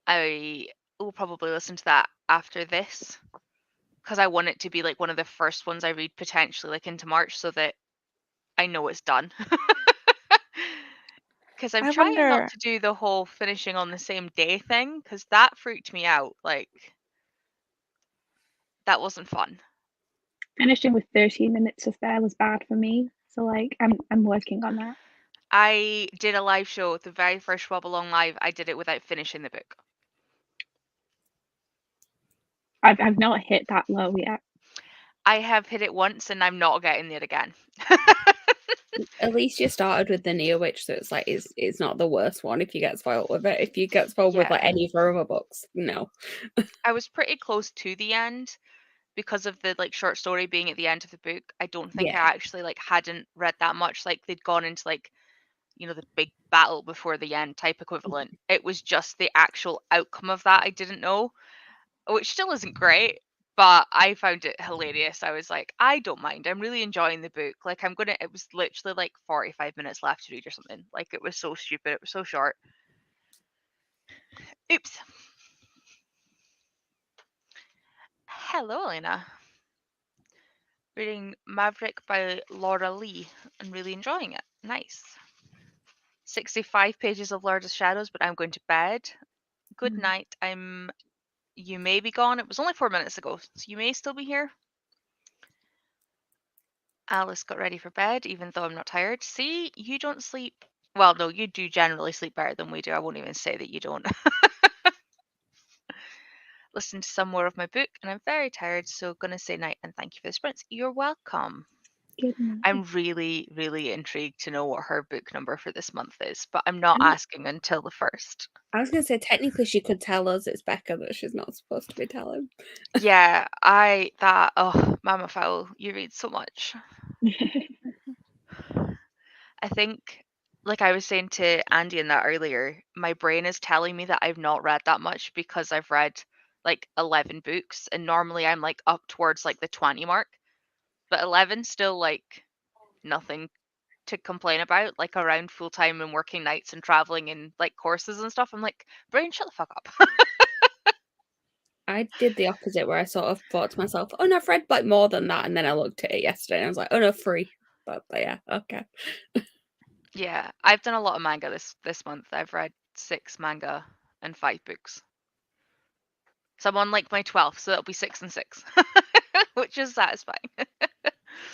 I will probably listen to that after this, because I want it to be like one of the first ones I read potentially like into March, so that I know it's done. Because I'm I trying wonder. not to do the whole finishing on the same day thing, because that freaked me out. Like, that wasn't fun. Finishing with 13 minutes to spare was bad for me. So like I'm working on that. I did a live show, the very first Schwab Along live. I did it without finishing the book. I've not hit that low yet. I have hit it once, and I'm not getting there again. At least you started with the Neo Witch, so it's like it's not the worst one if you get spoiled with it. If you get spoiled with like Yeah. any of her other books, no. I was pretty close to the end because of the like short story being at the end of the book. I don't think Yeah. I actually like hadn't read that much. Like they'd gone into like, you know, the big battle before the end type equivalent. It was just the actual outcome of that I didn't know, which still isn't great, but I found it hilarious. I was like, I don't mind. I'm really enjoying the book. Like it was literally like 45 minutes left to read or something. Like it was so stupid. It was so short. Oops. Hello, Elena. Reading Maverick by Laura Lee and really enjoying it. Nice. 65 pages of Lord of Shadows, but I'm going to bed. Good night. You may be gone. It was only 4 minutes ago, so you may still be here. Alice got ready for bed, even though I'm not tired. See, you don't sleep. Well, no, you do generally sleep better than we do. I won't even say that you don't. Listen to some more of my book, and I'm very tired, so gonna say night and thank you for the sprints. You're welcome. Good night. I'm really, really intrigued to know what her book number for this month is, but I'm not asking until the 1st. I was going to say, technically, she could tell us it's Becca that she's not supposed to be telling. Yeah, Mama Fowl, you read so much. I think, like I was saying to Andi in that earlier, my brain is telling me that I've not read that much because I've read like 11 books, and normally I'm like up towards like the 20 mark, but 11 still like nothing to complain about, like around full time and working nights and traveling and like courses and stuff. I'm like, brain, shut the fuck up. I did the opposite, where I sort of thought to myself, oh no, I've read like more than that, and then I looked at it yesterday and I was like, oh no, 3. But yeah, okay. Yeah, I've done a lot of manga this month. I've read 6 manga and 5 books. So I'm on like my 12th, so that'll be 6 and 6, which is satisfying. It's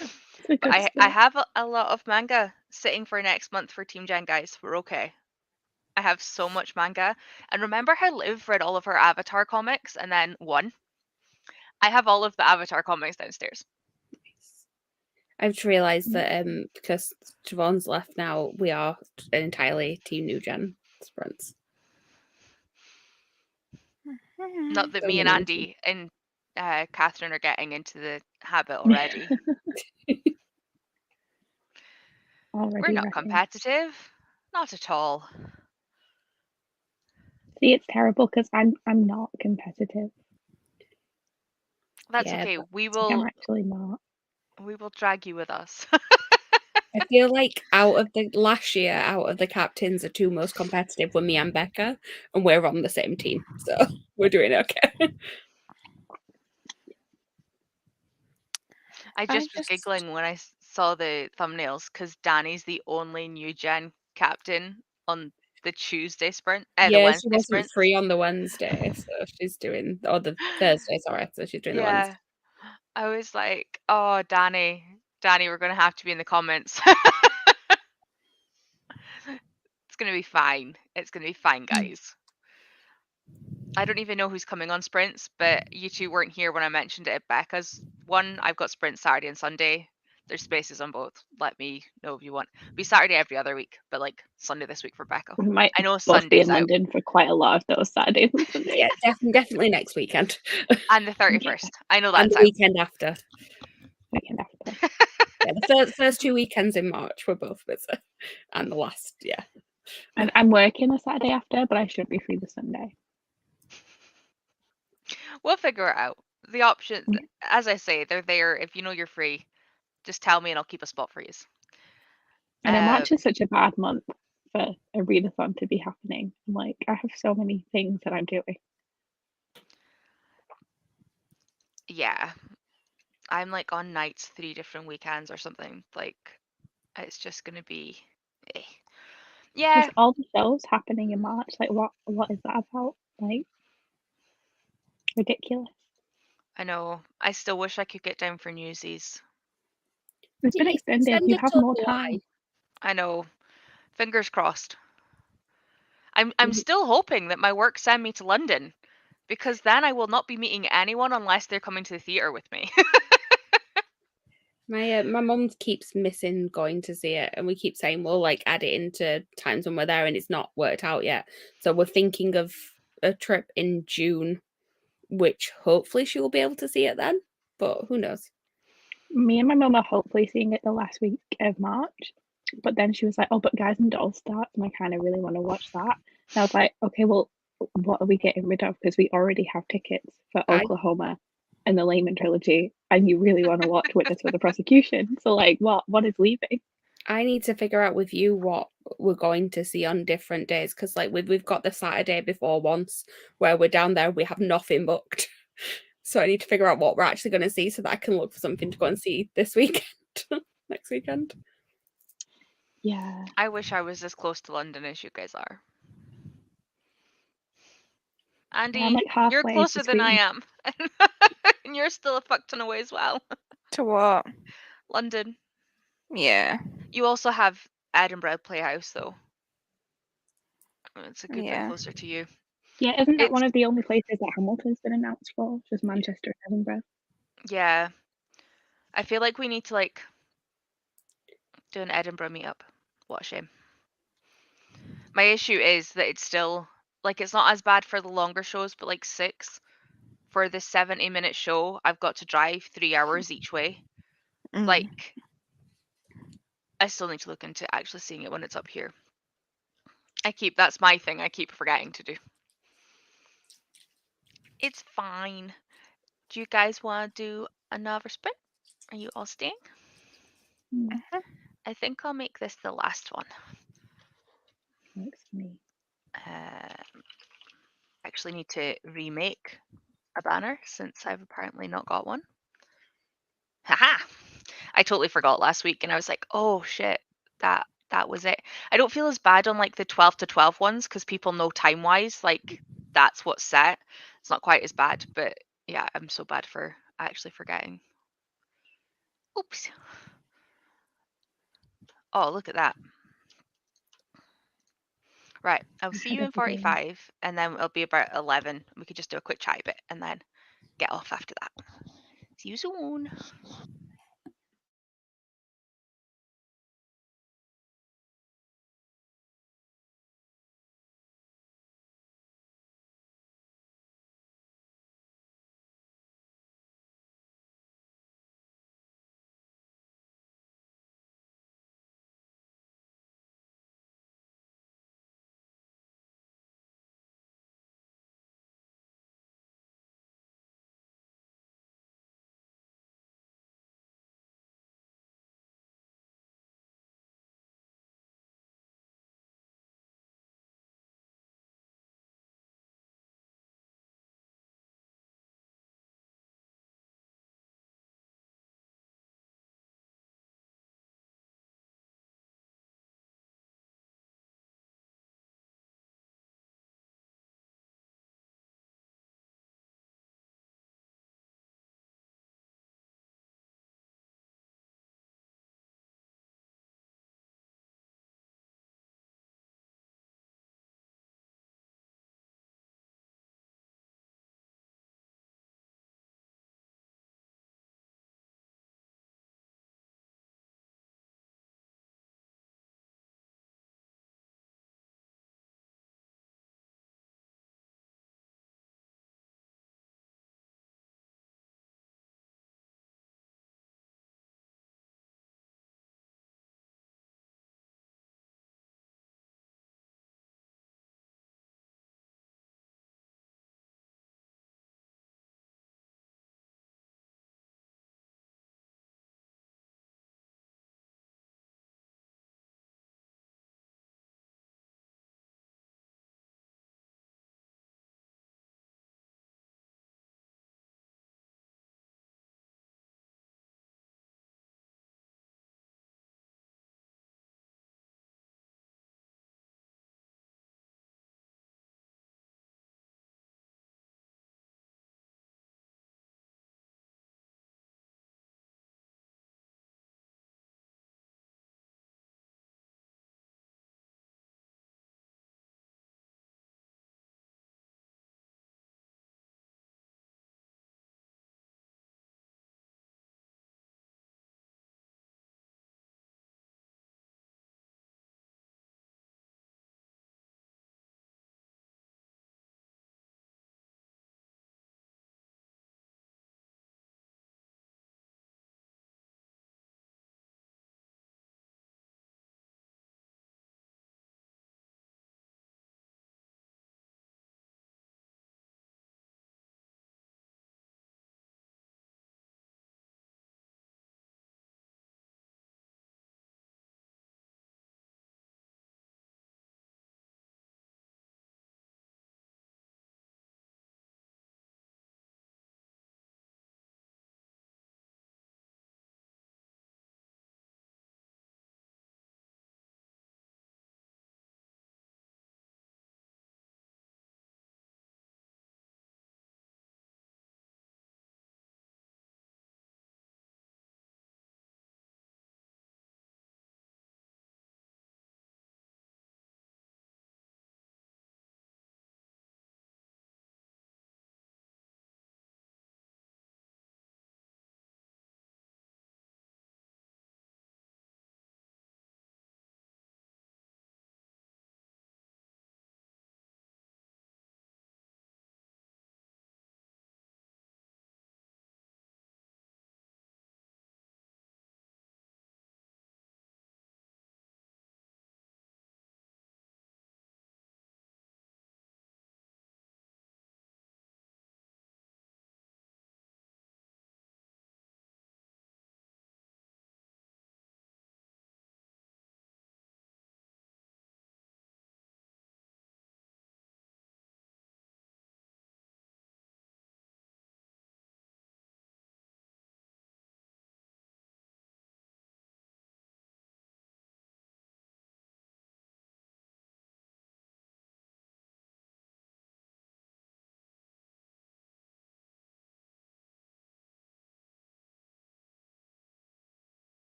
a But good I start. have a lot of manga sitting for next month for Team Gen, guys. We're okay. I have so much manga. And remember how Liv read all of her Avatar comics and then won? I have all of the Avatar comics downstairs. I've just realised that because Siobhan's left now, we are entirely Team New Gen Sprints. Not that So me and many Andy and Katherine are getting into the habit already. Already We're not wrecking. competitive. Not at all. See, it's terrible because I'm not competitive. That's Yeah, okay. but We I'm will actually not. drag you with us. I feel like out of the captains, the two most competitive were me and Becca, and we're on the same team, so we're doing okay. I just was giggling when I saw the thumbnails because Danny's the only New Gen captain on the Tuesday sprint, the Yeah, she Wednesday wasn't sprint. free on the Wednesday, so she's doing, or the Thursday, sorry, so she's doing the Wednesday. Yeah, I was like, oh, Danny, we're gonna have to be in the comments. It's gonna be fine. It's gonna be fine, guys. I don't even know who's coming on sprints, but you two weren't here when I mentioned it at Becca's one. I've got sprints Saturday and Sunday. There's spaces on both. Let me know if you want. It'll be Saturday every other week, but like Sunday this week for Becca. We might I know both be in Sunday's out. London for quite a lot of those Saturdays and Sundays. Yeah, definitely next weekend. And the 31st. I know And that's the out. weekend after. Weekend after. Yeah, the first 2 weekends in March we're both busy, and the last, yeah. And I'm working the Saturday after, but I should be free the Sunday. We'll figure it out. The options, Yeah. as I say, they're there. If you know you're free, just tell me and I'll keep a spot for you. I know March is such a bad month for a readathon to be happening. I'm like, I have so many things that I'm doing. Yeah. I'm like on nights 3 different weekends or something. Like, it's just gonna be yeah. Just all the shows happening in March. Like, what is that about? Like, ridiculous. I know. I still wish I could get down for Newsies. It's been Yeah, extended. You have till more July. time. I know. Fingers crossed. I'm still hoping that my work send me to London, because then I will not be meeting anyone unless they're coming to the theatre with me. My mum keeps missing going to see it, and we keep saying we'll like add it into times when we're there, and it's not worked out yet. So we're thinking of a trip in June, which hopefully she will be able to see it then, but who knows? Me and my mum are hopefully seeing it the last week of March. But then she was like, oh, but Guys and Dolls starts, and I kind of really want to watch that. And I was like, okay, well, what are we getting rid of? Because we already have tickets for Oklahoma and the Lehman trilogy, and you really want to watch Witness for the Prosecution. So, like, what is leaving? I need to figure out with you what we're going to see on different days, because like we've got the Saturday before once where we're down there, we have nothing booked. So I need to figure out what we're actually going to see so that I can look for something to go and see this weekend, next weekend. Yeah. I wish I was as close to London as you guys are. Andy, I'm like halfway you're closer than I between. am. And you're still a fuck ton away as well. To what? London. Yeah. You also have Edinburgh Playhouse, though. It's a good bit Yeah. closer to you. Yeah, isn't that It's- one of the only places that Hamilton's been announced for? Just Manchester and Edinburgh. Yeah. I feel like we need to like do an Edinburgh meetup. What a shame. My issue is that it's still like it's not as bad for the longer shows, but like 6 for the 70-minute show, I've got to drive 3 hours each way. Mm. Like, I still need to look into actually seeing it when it's up here. That's my thing. I keep forgetting to do. It's fine. Do you guys want to do another sprint? Are you all staying? Mhm. I think I'll make this the last one. Works for me. Actually need to remake a banner since I've apparently not got one. Haha! I totally forgot last week and I was like, oh shit, that that was it. I don't feel as bad on like the 12 to 12 ones because people know time wise, like that's what's set. It's not quite as bad, but yeah, I'm so bad for actually forgetting. Oops. Oh, look at that. Right, I'll see you in 45 and then it'll be about 11. We could just do a quick chat bit and then get off after that. See you soon.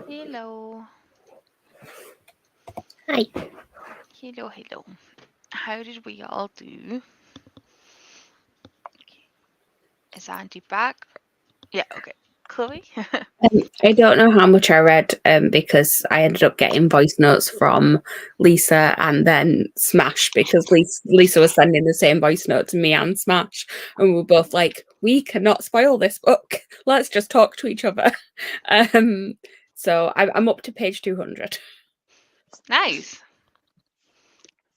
Hello. Hi. Hello, hello. How did we all do? Is Andi back? Yeah, okay. Chloe? I don't know how much I read because I ended up getting voice notes from Lisa and then Smash because Lisa was sending the same voice note to me and Smash, and we were both like, we cannot spoil this book. Let's just talk to each other. So I'm up to page 200. Nice.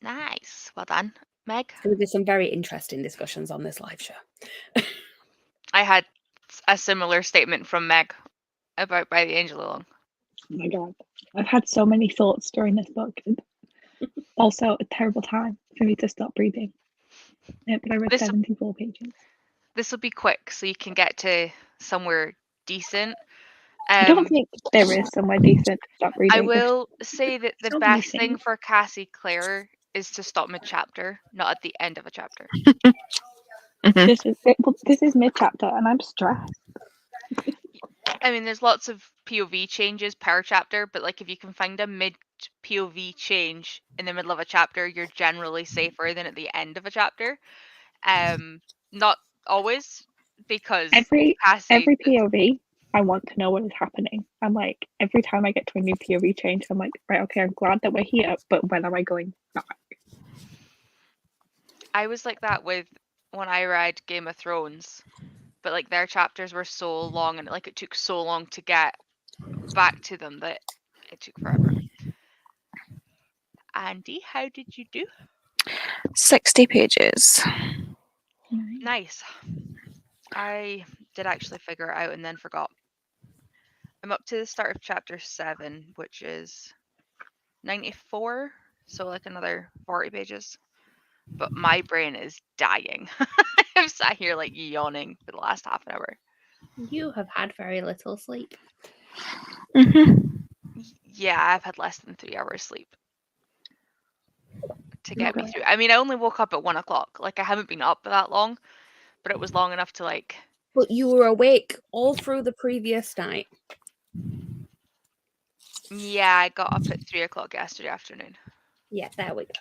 Nice. Well done. Meg? There will be some very interesting discussions on this live show. I had a similar statement from Meg about By the Angel Along. Oh my god. I've had so many thoughts during this book. Also, a terrible time for me to stop breathing. Yeah, but I read This- 74 pages. This will be quick so you can get to somewhere decent. I don't think there is somewhere decent to stop reading. I will say that the so many best thing things. for Cassie Clare is to stop mid-chapter, not at the end of a chapter. This is mid-chapter and I'm stressed. I mean, there's lots of POV changes per chapter, but like if you can find a mid POV change in the middle of a chapter, you're generally safer than at the end of a chapter. Not always, because Every Cassie, POV, I want to know what is happening. I'm like, every time I get to a new POV change, I'm like, right, okay, I'm glad that we're here, but when am I going back? I was like that with when I read Game of Thrones, but like their chapters were so long and like it took so long to get back to them that it took forever. Andi, how did you do? 60 pages. Nice. I did actually figure it out and then forgot. I'm up to the start of chapter 7, which is 94, so like another 40 pages. But my brain is dying. I've sat here like yawning for the last half an hour. You have had very little sleep. Yeah, I've had less than 3 hours sleep to get me through. I mean, I only woke up at 1 o'clock. Like, I haven't been up that long, but it was long enough to like. But you were awake all through the previous night. Yeah, I got up at 3 o'clock yesterday afternoon. Yeah, there we go.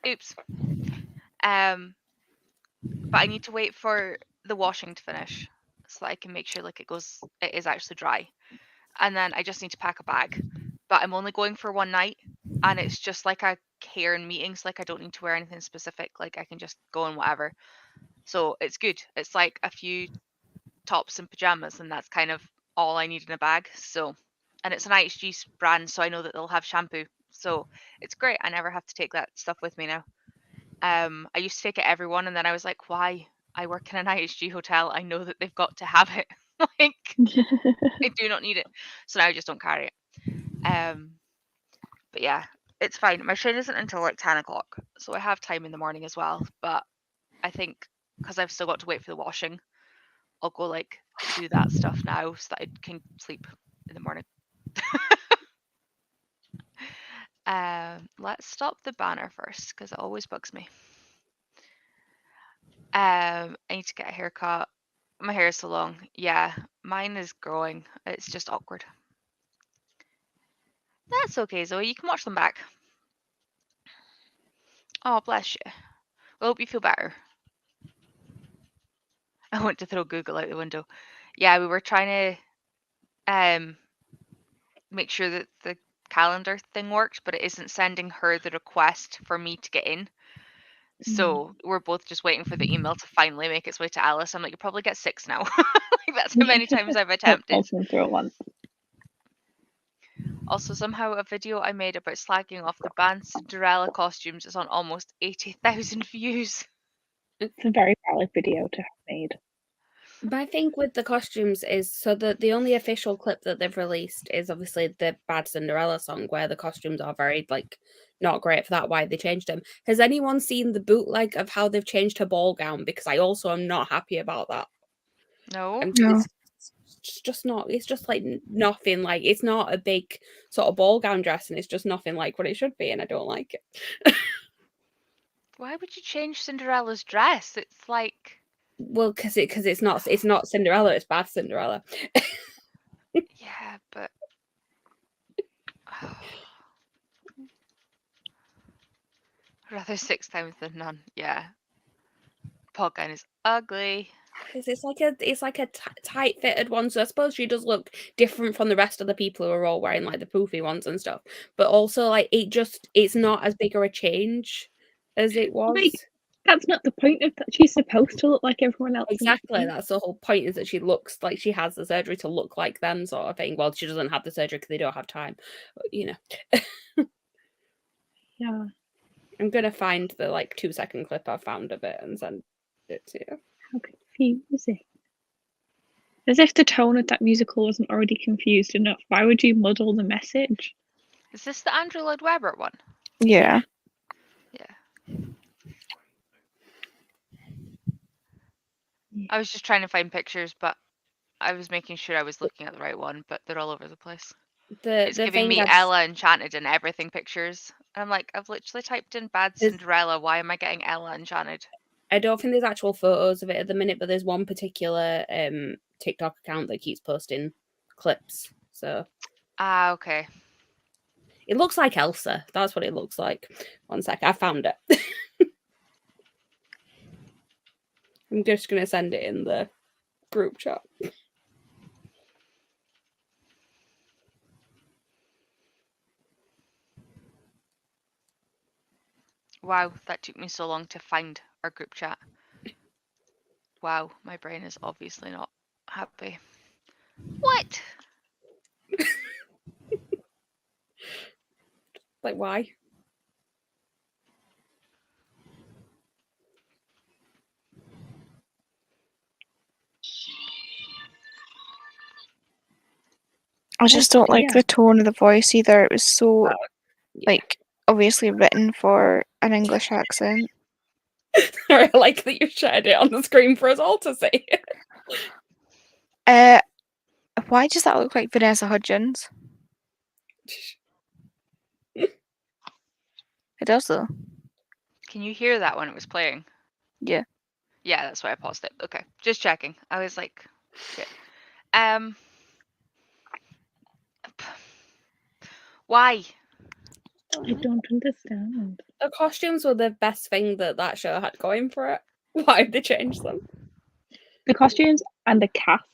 Oops. But I need to wait for the washing to finish so that I can make sure like it is actually dry. And then I just need to pack a bag. But I'm only going for one night and it's just like a cairn meetings, like I don't need to wear anything specific, like I can just go in whatever. So it's good. It's like a few tops and pajamas and that's kind of all I need in a bag. So, and it's an IHG brand, so I know that they'll have shampoo. So it's great. I never have to take that stuff with me now. I used to take it everyone, and then I was like, why? I work in an IHG hotel. I know that they've got to have it. Like, I do not need it. So now I just don't carry it. But yeah, it's fine. My train isn't until like 10 o'clock, so I have time in the morning as well. But I think because I've still got to wait for the washing, I'll go like do that stuff now so that I can sleep in the morning. Let's stop the banner first because it always bugs me. I need to get a haircut. My hair is so long. Yeah, mine is growing. It's just awkward. That's okay, Zoe. You can watch them back. Oh, bless you. I hope you feel better. I want to throw Google out the window. Yeah, we were trying to make sure that the calendar thing worked, but it isn't sending her the request for me to get in. So we're both just waiting for the email to finally make its way to Alice. I'm like, you'll probably get 6 now. Like, that's how many times I've attempted. Through it once. Also, somehow a video I made about slagging off the banned Cinderella costumes is on almost 80,000 views. It's a very valid video to have made. But I think with the costumes is so that the only official clip that they've released is obviously the Bad Cinderella song where the costumes are very like not great for that, why they changed them. Has anyone seen the bootleg of how they've changed her ball gown? Because I also am not happy about that. No. It's just not, it's just like nothing, like it's not a big sort of ball gown dress and it's just nothing like what it should be and I don't like it. Why would you change Cinderella's dress? It's like... Well, because it's not Cinderella, it's bad Cinderella. Yeah, but rather 6 times than none. Yeah. Podgun is ugly. It's like a tight fitted one, so I suppose she does look different from the rest of the people who are all wearing like the poofy ones and stuff. But also, like it's not as big of a change as it was. Like, that's not the point of that. She's supposed to look like everyone else. Exactly, that's the whole point, is that she looks like she has the surgery to look like them, sort of thing. Well, she doesn't have the surgery because they don't have time, but, you know. Yeah. I'm gonna find the like 2-second clip I found of it and send it to you. How confusing. As if the tone of that musical wasn't already confused enough. Why would you muddle the message? Is this the Andrew Lloyd Webber one? Yeah. Yeah. I was just trying to find pictures, but I was making sure I was looking at the right one, but they're all over the place. It's giving me Ella Enchanted and everything pictures. And I'm like, I've literally typed in bad Cinderella. Why am I getting Ella Enchanted? I don't think there's actual photos of it at the minute, but there's one particular TikTok account that keeps posting clips. So okay. It looks like Elsa. That's what it looks like. One sec, I found it. I'm just gonna send it in the group chat. Wow, that took me so long to find our group chat. Wow, my brain is obviously not happy. What? Like, why? I just don't like the tone of the voice either. It was so, like, obviously written for an English accent. I like that you shared it on the screen for us all to see. Why does that look like Vanessa Hudgens? It does, though. Can you hear that when it was playing? Yeah. Yeah, that's why I paused it. Okay, just checking. I was like, shit. Why? I don't understand. The costumes were the best thing that show had going for it. Why have they changed them? The costumes and the cast.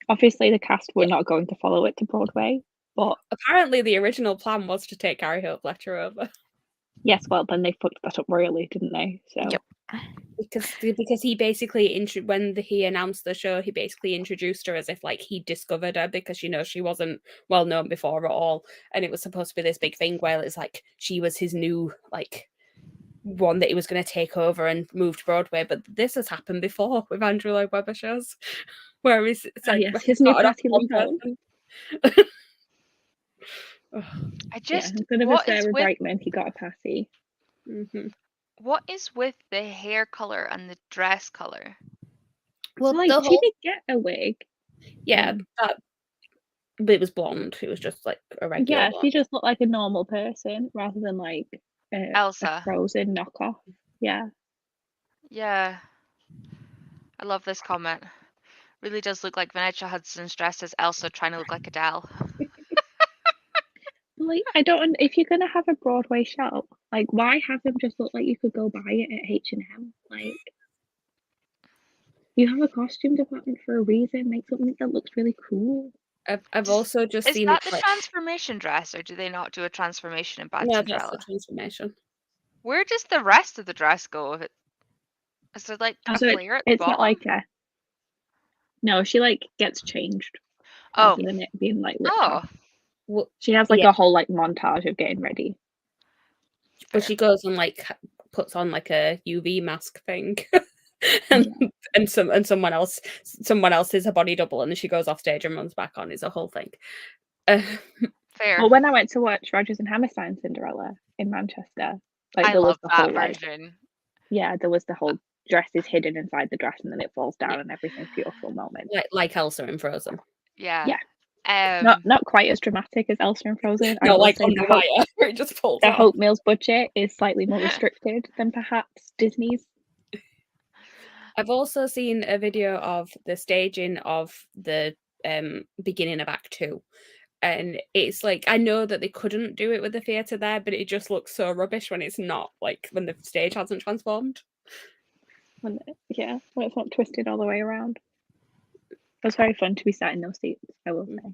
Obviously, the cast were not going to follow it to Broadway, but apparently the original plan was to take Gary Hope Fletcher over. Yes, well, then they fucked that up royally, didn't they? So. Yep. Because he basically when he announced the show, he basically introduced her as if like he discovered her, because she wasn't well known before at all, and it was supposed to be this big thing where it's like she was his new like one that he was going to take over and move to Broadway. But this has happened before with Andrew Lloyd Webber shows, where it's like his new party person. I just instead of a Sarah Brightman, he got a Patty. Mm-hmm. What is with the hair color and the dress color? Well, like she did get a wig. Yeah, but it was blonde. It was just like a regular. Yeah, she just looked like a normal person rather than like Elsa, a Frozen knockoff. Yeah. Yeah. I love this comment. Really does look like Vanessa Hudson's dressed as Elsa trying to look like Adele. Like, I don't. If you're gonna have a Broadway show, like, why have them just look like you could go buy it at H&M? Like, you have a costume department for a reason. Make something that looks really cool. I've also just seen. Is that the transformation dress, or do they not do a transformation in Bad Cinderella? That's the transformation. Where does the rest of the dress go? Is there like a flare at the it's bottom? Not like a. No, she like gets changed. Rather than it being like ripped off. Well, she has like a whole like montage of getting ready. But she goes and like puts on like a UV mask thing. and someone else is a body double, and then she goes off stage and runs back on. It's a whole thing. Fair. Well, when I went to watch Rodgers and Hammerstein's Cinderella in Manchester, like there was the whole version. Yeah, there was the whole dress is hidden inside the dress and then it falls down and everything's beautiful moment. Like Elsa in Frozen. Yeah. Not quite as dramatic as Elsa and Frozen. No, like on the wire, where it just falls the off. Hope Mills budget is slightly more restricted than perhaps Disney's. I've also seen a video of the staging of the beginning of Act 2. And it's like, I know that they couldn't do it with the theatre there, but it just looks so rubbish when it's not, like, when the stage hasn't transformed. When it's not twisted all the way around. It was very fun to be sat in those seats, I will say.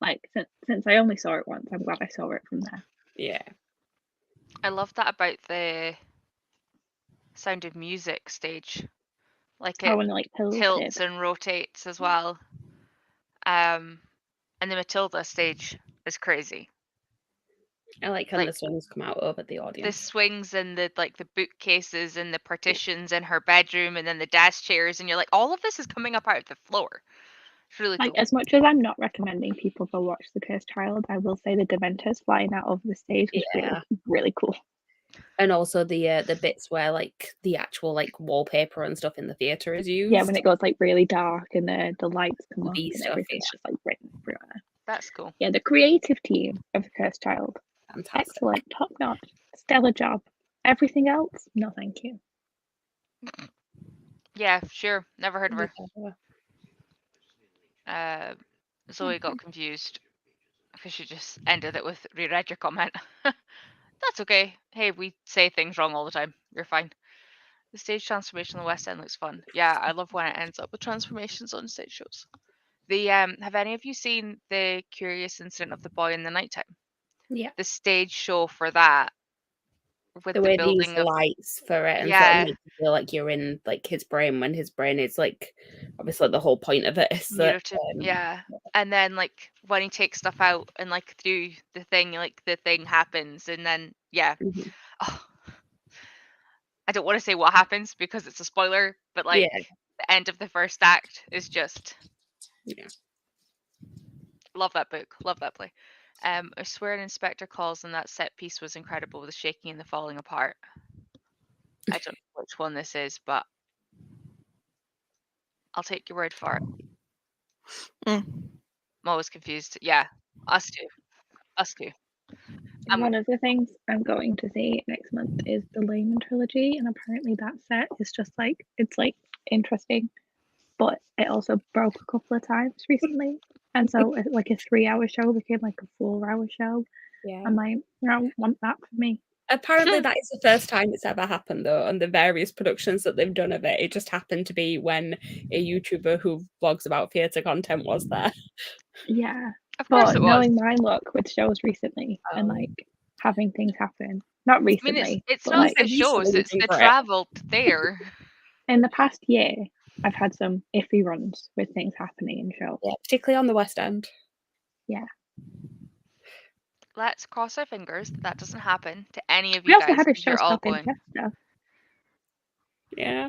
Like, since I only saw it once, I'm glad I saw it from there. Yeah. I love that about the Sound of Music stage. Like it when like tilts and rotates as well. And the Matilda stage is crazy. I like when the swings come out over the audience. The swings and the bookcases and the partitions in her bedroom and then the desk chairs, and you're like, all of this is coming up out of the floor. It's really cool. As much as I'm not recommending people go watch The Cursed Child, I will say the Dementors flying out of the stage was really, really cool. And also the bits where like the actual like wallpaper and stuff in the theatre is used. Yeah, when it goes like really dark and the lights come up and stuff, everything's just like written everywhere. That's cool. Yeah, the creative team of The Cursed Child. Fantastic. Excellent, top notch, stellar job. Everything else, no thank you. Yeah, sure. Never heard of her. Zoe got confused because she just ended it with reread your comment. That's okay. Hey, we say things wrong all the time. You're fine. The stage transformation on the West End looks fun. Yeah, I love when it ends up with transformations on stage shows. The have any of you seen the Curious Incident of the Boy in the Nighttime? Yeah. The stage show for that. With the way they use the lights for it and sort of make you feel like you're in like his brain when his brain is like obviously the whole point of it is that and then like when he takes stuff out and like through the thing, like the thing happens and then I don't want to say what happens because it's a spoiler, but like the end of the first act is just love that book, love that play. I swear an inspector calls and that set piece was incredible with the shaking and the falling apart. I don't know which one this is, but I'll take your word for it. I'm always confused. Yeah, us too. One of the things I'm going to see next month is the Layman trilogy, and apparently that set is just like it's like interesting, but it also broke a couple of times recently, and so like a 3-hour show became like a 4-hour show. Yeah, I'm like, I don't want that for me. Apparently that is the first time it's ever happened though, and the various productions that they've done of it. It just happened to be when a YouTuber who vlogs about theatre content was there. Yeah. Of course but it was. Knowing my luck with shows recently and like having things happen. Not recently. I mean, it's not like, the shows, it's the travel there. In the past year, I've had some iffy runs with things happening in shows. Yeah, particularly on the West End. Yeah. Let's cross our fingers that doesn't happen to any of you we also guys. had a show You're all stop in going. Chester. Yeah.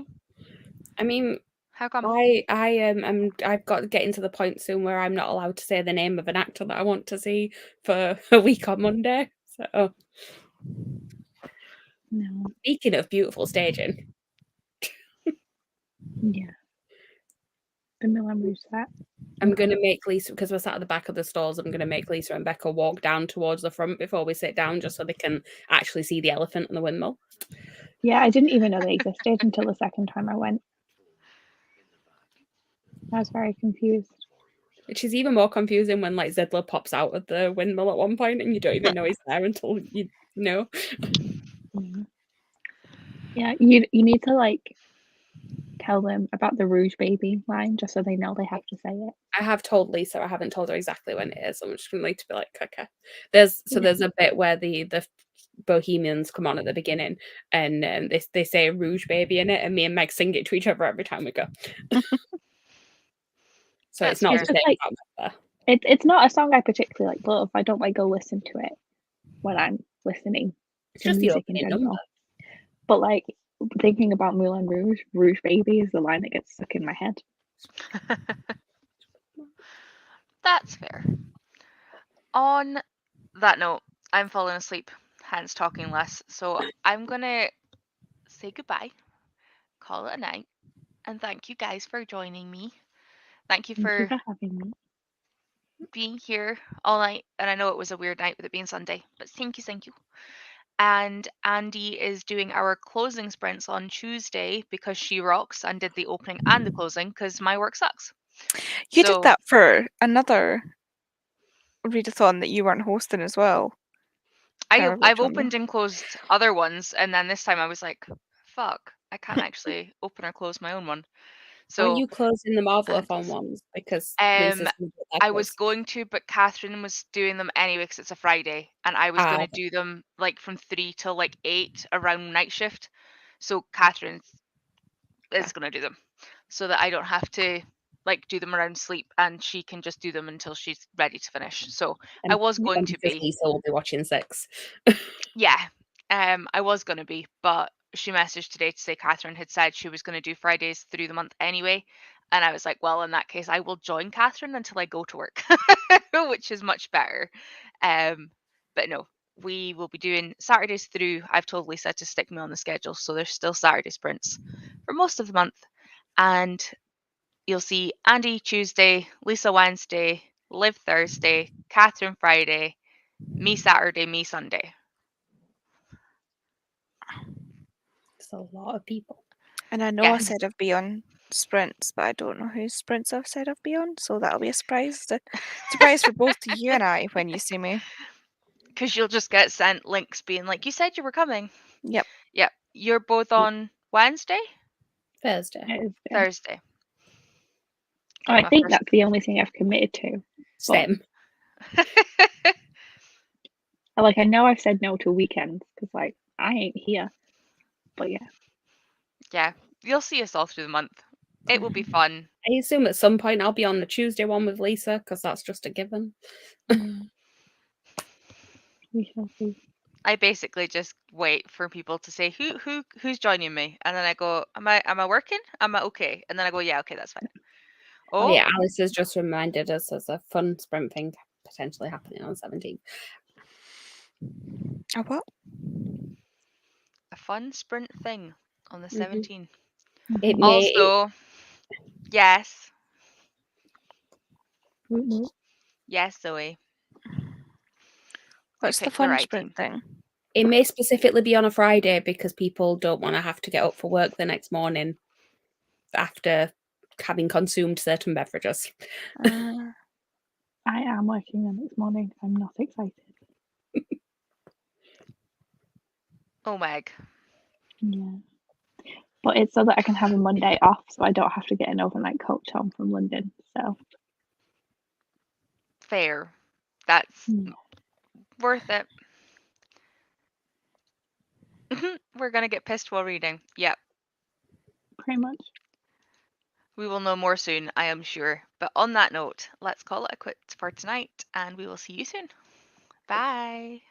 I mean, how come? I've got to get into the point soon where I'm not allowed to say the name of an actor that I want to see for a week on Monday. So no. Speaking of beautiful staging. Yeah. The Milan Rouge set. I'm going to make Lisa, because we're sat at the back of the stalls, I'm going to make Lisa and Becca walk down towards the front before we sit down just so they can actually see the elephant and the windmill. Yeah, I didn't even know they existed until the second time I went. I was very confused. Which is even more confusing when like Zidler pops out of the windmill at one point and you don't even know he's there until you know. Yeah, you need to like tell them about the Rouge baby line just so they know they have to say it. I have told Lisa, I haven't told her exactly when it is. I'm just going to be like, okay. There's a bit where the Bohemians come on at the beginning and they say Rouge baby in it and me and Meg sing it to each other every time we go. So it's not just like, it's not a song I particularly like love. I don't like go listen to it when I'm listening to music in general. But like thinking about Moulin Rouge, Rouge baby is the line that gets stuck in my head. That's fair. On that note, I'm falling asleep, hence talking less. So I'm gonna say goodbye, call it a night, and thank you guys for joining me. Thank you for having me. Being here all night. And I know it was a weird night with it being Sunday, but thank you. And Andi is doing our closing sprints on Tuesday because she rocks and did the opening and the closing because my work sucks. You So- did that for another readathon that you weren't hosting as well. I've opened and closed other ones, and then this time I was like, fuck, I can't actually open or close my own one. So Are you closing the Marvelathon just- ones? Because Um, Lisa's gonna do their I was close. going to, but Katherine was doing them anyway because it's a Friday, and I was Ah, going to okay. do them like from 3 till like 8 around night shift. So Katherine is going to do them so that I don't have to like do them around sleep, and she can just do them until she's ready to finish. So I was going to because be. Lisa will be watching 6. Yeah, I was going to be, but she messaged today to say Katherine had said she was going to do Fridays through the month anyway. And I was like, well, in that case, I will join Katherine until I go to work, which is much better. But no, we will be doing Saturdays through. I've told Lisa to stick me on the schedule, so there's still Saturday sprints for most of the month. And you'll see Andi Tuesday, Lisa Wednesday, Liv Thursday, Katherine Friday, me Saturday, me Sunday. It's a lot of people. And I know I Yes. said I'd be on sprints, but I don't know whose sprints I've said I'd be on, so that'll be a surprise. Surprise for both you and I when you see me. Because you'll just get sent links being like, you said you were coming. Yep. Yep. You're both on Wednesday? Thursday. Thursday. I My think first- that's the only thing I've committed to. Same. Like, I know I've said no to weekends because, like, I ain't here. But yeah. Yeah. You'll see us all through the month. It will be fun. I assume at some point I'll be on the Tuesday one with Lisa because that's just a given. We shall see. I basically just wait for people to say who's joining me, and then I go, am I working? Am I okay? And then I go, yeah, okay, that's fine. Oh yeah, Alice has just reminded us there's a fun sprint thing potentially happening on 17th. A what? A fun sprint thing on the Mhm. 17th. It may Also, yes, yes, Zoe. What's the picked the fun right sprint thing? it may specifically be on a Friday because people don't want to have to get up for work the next morning after having consumed certain beverages. Uh, I am working the next morning. I'm not excited. Oh, Meg. Yeah. But it's so that I can have a Monday off so I don't have to get an overnight coach home from London. So Fair. That's yeah. worth it. We're going to get pissed while reading. Yep. Pretty much. We will know more soon, I am sure. But on that note, let's call it a quit for tonight, and we will see you soon. Bye.